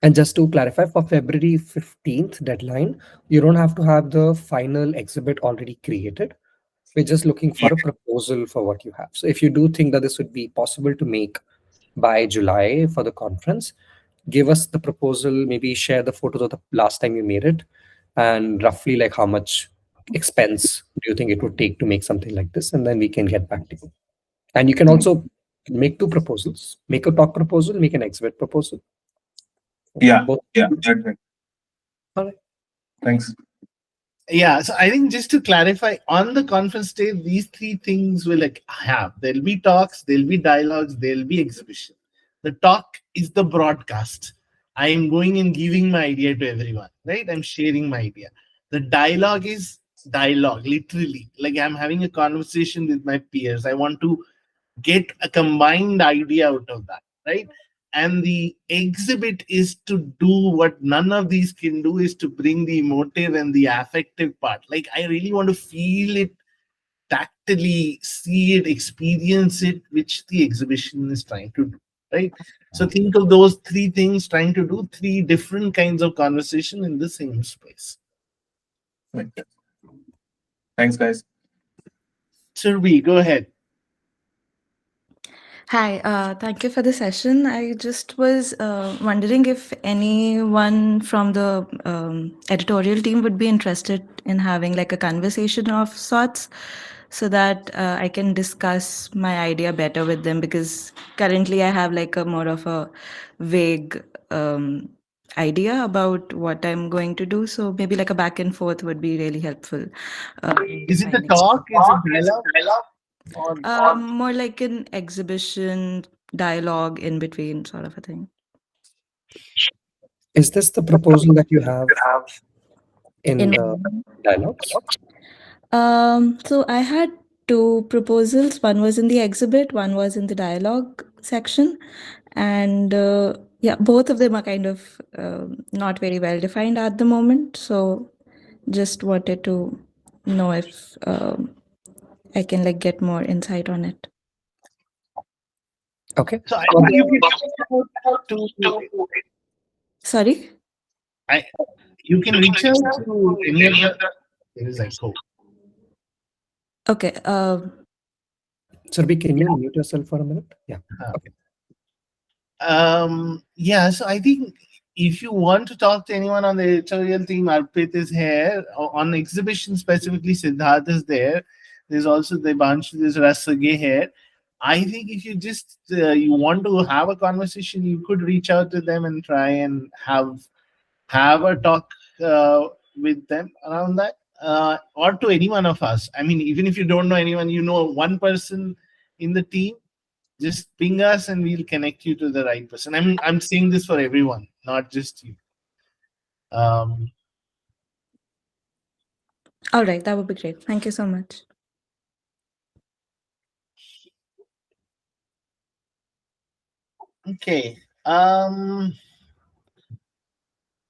And just to clarify, for February 15th deadline, you don't have to have the final exhibit already created. We're just looking for a proposal for what you have. So if you do think that this would be possible to make by July for the conference, give us the proposal, maybe share the photos of the last time you made it, and roughly like how much expense do you think it would take to make something like this, and then we can get back to you. And you can also make two proposals, make a talk proposal, make an exhibit proposal. Yeah, Both. that's it. All right. Thanks. Yeah, so I think just to clarify, on the conference stage, these three things will have. There'll be talks, there'll be dialogues, there'll be exhibition. The talk is the broadcast. I am going and giving my idea to everyone, right? I'm sharing my idea. The dialogue is dialogue, literally. Like I'm having a conversation with my peers. I want to get a combined idea out of that, right? And the exhibit is to do what none of these can do, is to bring the emotive and the affective part. Like I really want to feel it, tactily see it, experience it, which the exhibition is trying to do, right? So think of those three things, trying to do three different kinds of conversation in the same space. Thanks, guys. Surbi, go ahead. Hi, thank you for the session. I just was wondering if anyone from the editorial team would be interested in having like a conversation of sorts so that I can discuss my idea better with them, because currently I have like a more of a vague idea about what I'm going to do. So maybe like a back and forth would be really helpful. Is it the talk? Is it dialogue? More like an exhibition dialogue in between sort of a thing. Is this the proposal that you have in In the dialogues? So I had two proposals. One was in the exhibit, one was in the dialogue section. And yeah, both of them are kind of not very well defined at the moment. So just wanted to know if I can like get more insight on it. Okay. So I think you can talk about two. Sorry? You can reach out to any of the. There is echo. Okay. Sarbi, can you mute yourself for a minute? Yeah. Okay. Yeah, so I think if you want to talk to anyone on the editorial team, Arpit is here. On exhibition specifically, Siddharth is there. There's also Debanshu, there's Rasage here. I think if you just you want to have a conversation, you could reach out to them and try and have a talk with them around that, or to any one of us. I mean, even if you don't know anyone, you know one person in the team, just ping us and we'll connect you to the right person. I'm saying this for everyone, not just you. All right, that would be great. Thank you so much. Okay.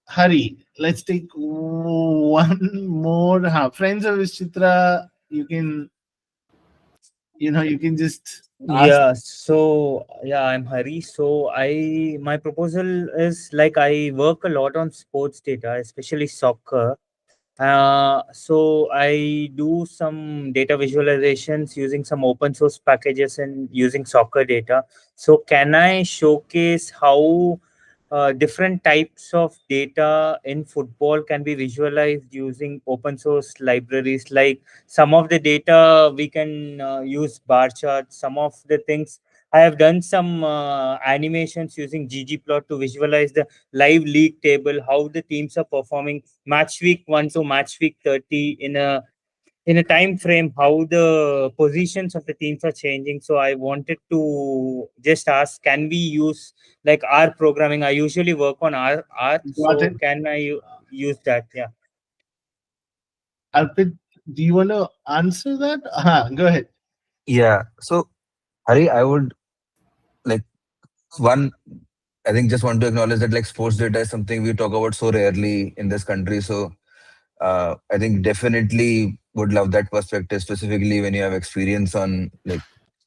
Hari, let's take one more. Friends of VizChitra, you can just ask. Yeah, so yeah, I'm Hari. So my proposal is like I work a lot on sports data, especially soccer. So I do some data visualizations using some open source packages and using soccer data. So can I showcase how different types of data in football can be visualized using open source libraries? Like some of the data we can use bar charts. Some of the things I have done some animations using ggplot to visualize the live league table, how the teams are performing match week 1 to match week 30 in a time frame, how the positions of the teams are changing. So I wanted to just ask, can we use like R programming? I usually work on R, Got so it. can I use that? Yeah. Arpit, do you want to answer that? Go ahead. Yeah. So, Hari, I would like one. I think just want to acknowledge that like sports data is something we talk about so rarely in this country. So, I think definitely would love that perspective, specifically when you have experience on like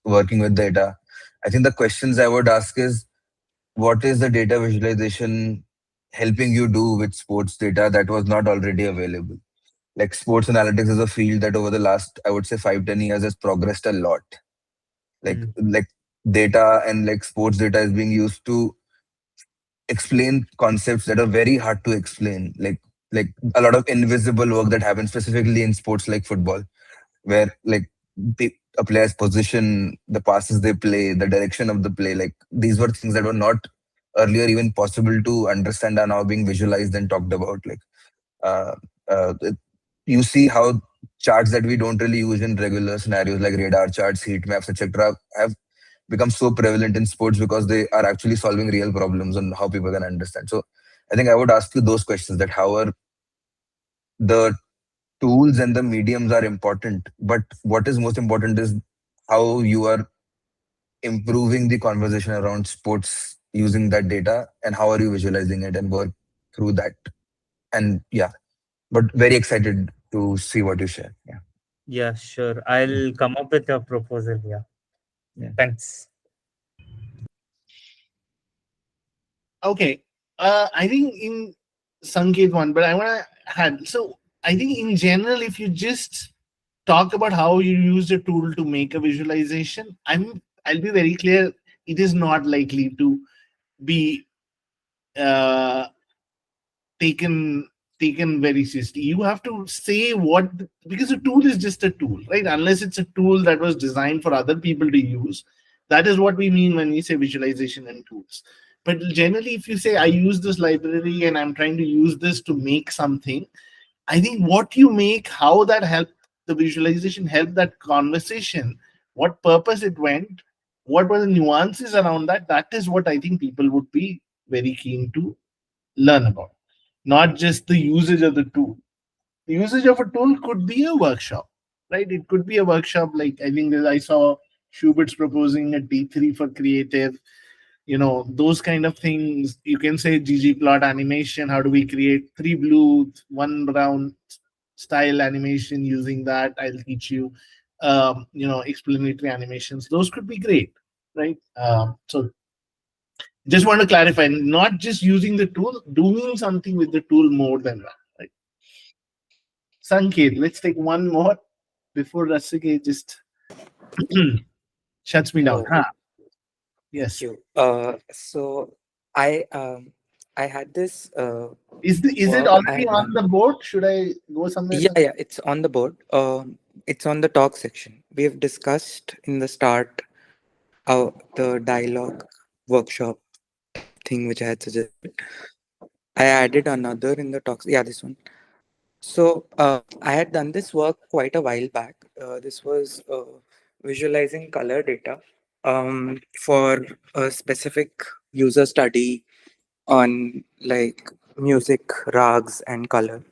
working with data. I think the questions I would ask is, what is the data visualization helping you do with sports data that was not already available? Like sports analytics is a field that over the last, I would say 5-10 years has progressed a lot. Like data and like sports data is being used to explain concepts that are very hard to explain. Like a lot of invisible work that happens specifically in sports like football, where like a player's position, the passes they play, the direction of the play, like these were things that were not earlier even possible to understand, are now being visualized and talked about. Like uh, it, you see how charts that we don't really use in regular scenarios like radar charts, heat maps, etc., have become so prevalent in sports because they are actually solving real problems on how people can understand. So I think I would ask you those questions, that how are the tools and the mediums are important, but what is most important is how you are improving the conversation around sports using that data, and how are you visualizing it and work through that. And yeah, but very excited to see what you share. Yeah. Yeah, sure. I'll come up with a proposal. Yeah. Thanks. Okay. I think in Sanket one, but I want to add. So I think in general, if you just talk about how you use a tool to make a visualization, I'll be very clear. It is not likely to be uh, taken very seriously. You have to say what, because a tool is just a tool, right? Unless it's a tool that was designed for other people to use. That is what we mean when we say visualization and tools. But generally, if you say I use this library and I'm trying to use this to make something, I think what you make, how that helped the visualization, help that conversation, what purpose it went, what were the nuances around that, that is what I think people would be very keen to learn about, not just the usage of the tool. The usage of a tool could be a workshop, right? It could be a workshop. Like I think I saw Schubert's proposing a D3 for creative, those kind of things. You can say ggplot animation. How do we create 3 blue, 1 brown style animation using that? I'll teach you, explanatory animations. Those could be great, right? So Just want to clarify, not just using the tool, doing something with the tool more than that. Right? Sanket, let's take one more before Rasike just shuts me down. Oh, Huh? thank Yes. you. So I had this Is it work I already had on done. the board? Should I go somewhere? Yeah, it's on the board. It's on the talk section. We have discussed in the start the dialogue workshop thing which I had suggested. I added another in the talks. Yeah, this one. So I had done this work quite a while back. This was visualizing color data for a specific user study on like music, rags, and color.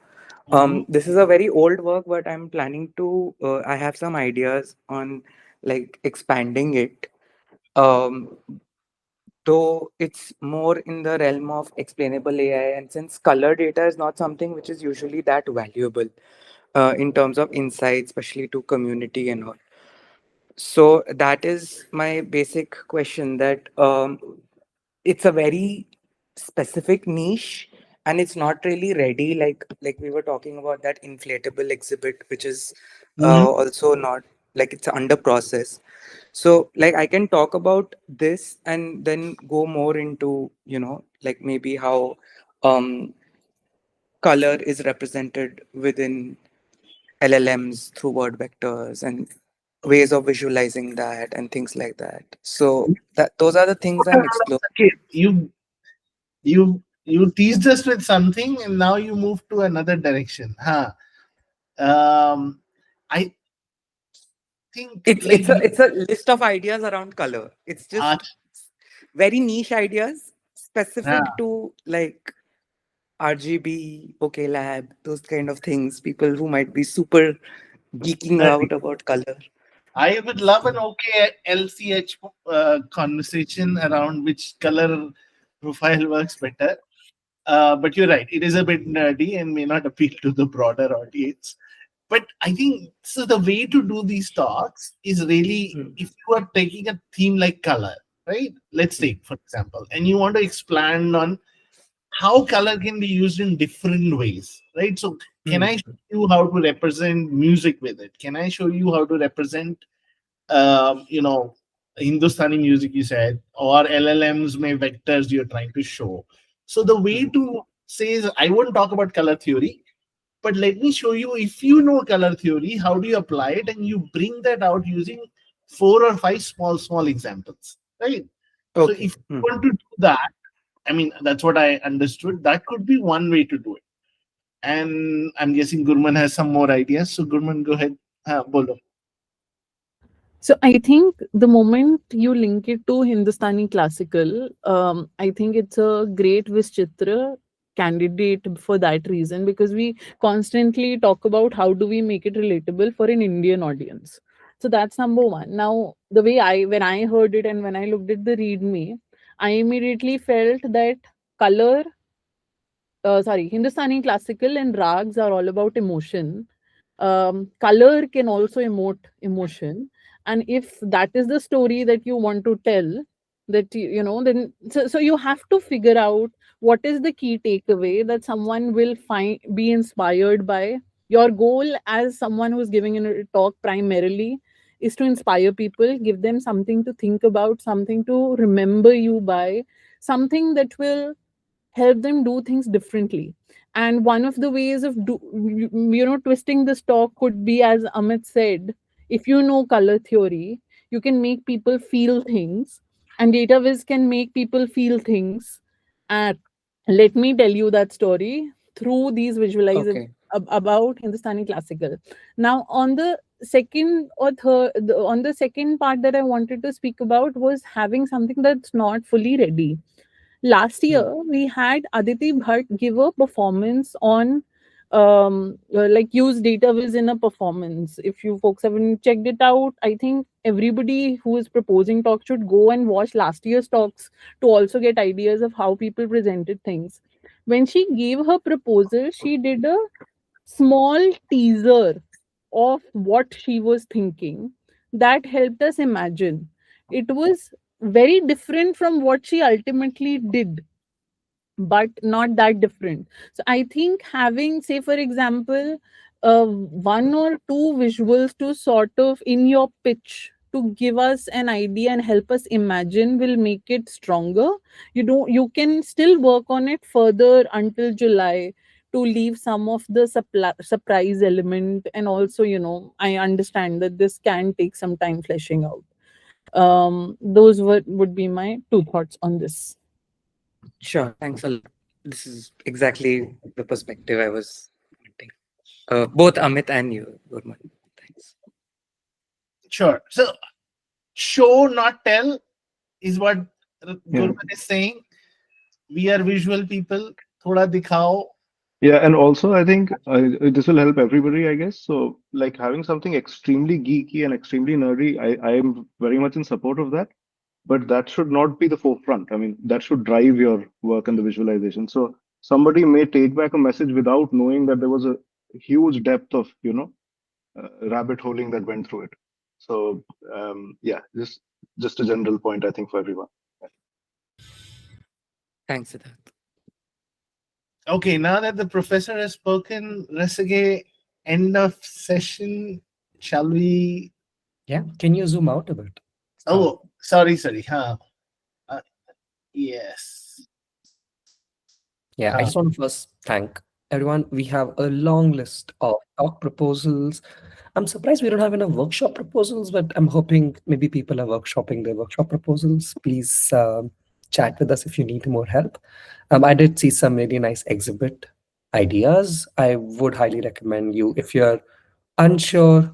This is a very old work, but I'm planning to. I have some ideas on like expanding it. Um, though it's more in the realm of explainable AI, and since color data is not something which is usually that valuable in terms of insight, especially to community and all. So that is my basic question. That it's a very specific niche and it's not really ready like we were talking about that inflatable exhibit which is also not like it's under process. So like I can talk about this and then go more into like maybe how um color is represented within LLMs through word vectors and ways of visualizing that and things like that. So that those are the things I'm exploring. Okay, you teased us with something and now you move to another direction. Huh? I think It's a list of ideas around color. It's just very niche ideas specific to like RGB, OK Lab, those kind of things. People who might be super geeking out about color. I would love an OK LCH conversation around which color profile works better. But you're right, it is a bit nerdy and may not appeal to the broader audience. But I think so. The way to do these talks is really if you are taking a theme like color, right? Let's take, for example, and you want to expand on how color can be used in different ways, right? So, can I show you how to represent music with it? Can I show you how to represent you know, Hindustani music, you said, or LLMs may vectors you're trying to show. So the way to say is, I won't talk about color theory, but let me show you, if you know color theory, how do you apply it? And you bring that out using 4 or 5 small examples, right? So if you want to do that, I mean, that's what I understood. That could be one way to do it. And I'm guessing Gurman has some more ideas. So Gurman, go ahead. Bolo. So I think the moment you link it to Hindustani classical, I think it's a great VizChitra candidate for that reason, because we constantly talk about how do we make it relatable for an Indian audience. So that's number one. Now, the way when I heard it and when I looked at the README, I immediately felt that color, Hindustani classical and rags are all about emotion. Color can also emote emotion, and if that is the story that you want to tell, that then so you have to figure out what is the key takeaway that someone will be inspired by. Your goal as someone who's giving a talk primarily is to inspire people, give them something to think about, something to remember you by, something that will help them do things differently. And one of the ways of twisting this talk could be, as Amit said, if you know color theory, you can make people feel things, and data viz can make people feel things. And let me tell you that story through these visualizations about Hindustani classical. Now, on the second or third, on the second part that I wanted to speak about was having something that's not fully ready. Last year, we had Aditi Bhatt give a performance on like use data viz in a performance. If you folks haven't checked it out, I think everybody who is proposing talks should go and watch last year's talks to also get ideas of how people presented things. When she gave her proposal, she did a small teaser of what she was thinking that helped us imagine. It was very different from what she ultimately did, but not that different. So I think having, say, for example, one or two visuals to sort of in your pitch to give us an idea and help us imagine will make it stronger. You can still work on it further until July to leave some of the surprise element, and also, I understand that this can take some time fleshing out. Those would be my two thoughts on this. Sure, thanks a lot. This is exactly the perspective I was wanting. Both Amit and you, Gurman. Thanks. Sure. So show, not tell, is what Yeah. Gurman is saying. We are visual people. Thoda dikhao. Yeah, and also I think this will help everybody, I guess. So, like having something extremely geeky and extremely nerdy, I am very much in support of that. But that should not be the forefront. I mean, that should drive your work and the visualization. So somebody may take back a message without knowing that there was a huge depth of, rabbit holing that went through it. So yeah, just a general point, I think, for everyone. Thanks, Siddharth. Okay, now that the professor has spoken, Rasage, end of session. Shall we? Yeah, can you zoom out a bit? Oh, sorry. Huh. Yes. Yeah, I just want to first thank everyone. We have a long list of talk proposals. I'm surprised we don't have enough workshop proposals, but I'm hoping maybe people are workshopping their workshop proposals. Please chat with us if you need more help. I did see some really nice exhibit ideas. I would highly recommend you, if you're unsure,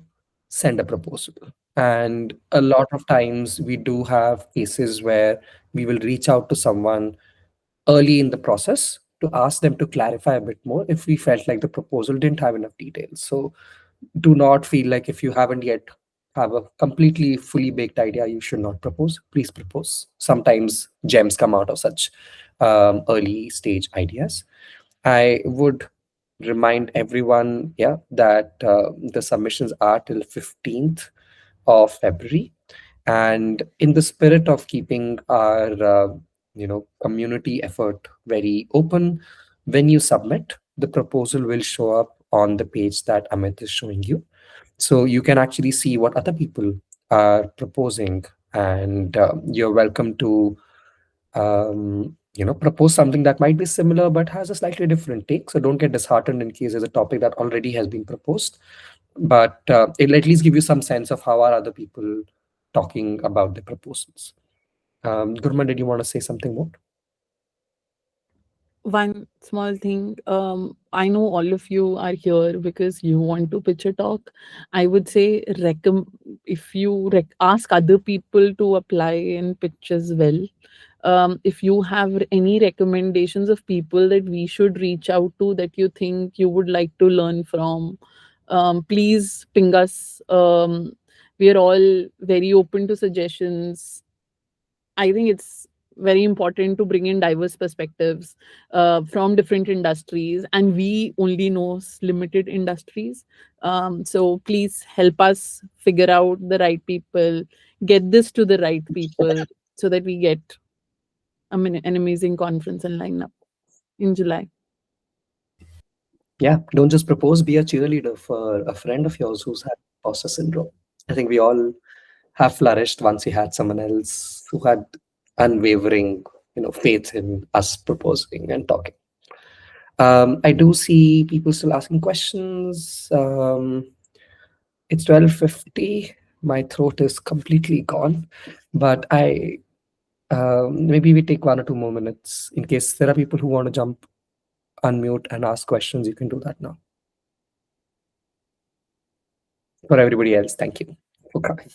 send a proposal. And a lot of times we do have cases where we will reach out to someone early in the process to ask them to clarify a bit more if we felt like the proposal didn't have enough details. So do not feel like if you haven't yet have a completely fully baked idea, you should not propose. Please propose. Sometimes gems come out of such early stage ideas. I would remind everyone, yeah, that the submissions are till 15th of February. And in the spirit of keeping our community effort very open, when you submit, the proposal will show up on the page that Amit is showing you. So you can actually see what other people are proposing, and you're welcome to propose something that might be similar but has a slightly different take. So don't get disheartened in case there's a topic that already has been proposed, but it'll at least give you some sense of how are other people talking about the proposals. Gurman, did you want to say something more? One small thing. I know all of you are here because you want to pitch a talk. I would say if you ask other people to apply and pitch as well. If you have any recommendations of people that we should reach out to that you think you would like to learn from, please ping us. We are all very open to suggestions. I think it's very important to bring in diverse perspectives from different industries, and we only know limited industries. So please help us figure out the right people, get this to the right people, so that we get an amazing conference and lineup in July. Yeah, don't just propose, be a cheerleader for a friend of yours who's had imposter syndrome. I think we all have flourished once we had someone else who had unwavering, faith in us proposing and talking. I do see people still asking questions. It's 12:50. My throat is completely gone, but maybe we take 1 or 2 more minutes in case there are people who want to jump, unmute, and ask questions. You can do that now. For everybody else, thank you for coming.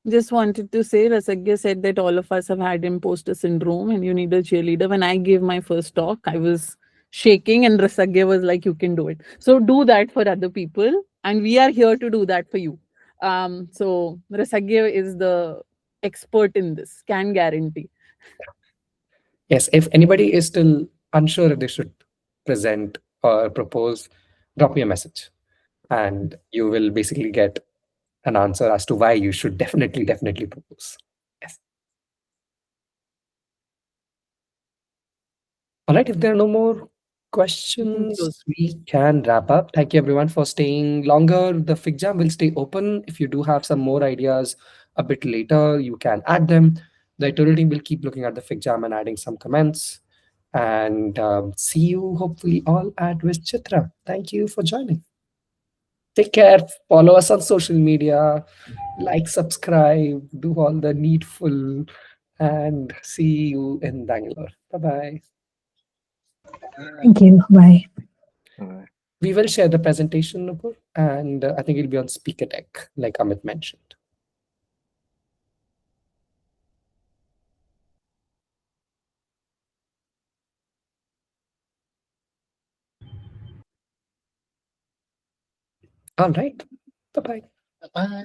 Just wanted to say, Rasagya said that all of us have had imposter syndrome and you need a cheerleader. When I gave my first talk, I was shaking and Rasagya was like, you can do it. So do that for other people. And we are here to do that for you. So Rasagya is the expert in this, can guarantee. Yes, if anybody is still unsure if they should present or propose, drop me a message and you will basically get an answer as to why you should definitely propose. Yes. All right, if there are no more questions, we can wrap up. Thank you everyone for staying longer. The Fig Jam will stay open. If you do have some more ideas a bit later, you can add them. The editorial team will keep looking at the Fig Jam and adding some comments. And see you hopefully all at VizChitra. Thank you for joining. Take care. Follow us on social media. Like, subscribe, do all the needful, and see you in Bangalore. Bye-bye. Thank you. Bye. We will share the presentation, Nupur, and I think it'll be on speaker deck, like Amit mentioned. All right. Bye-bye. Bye.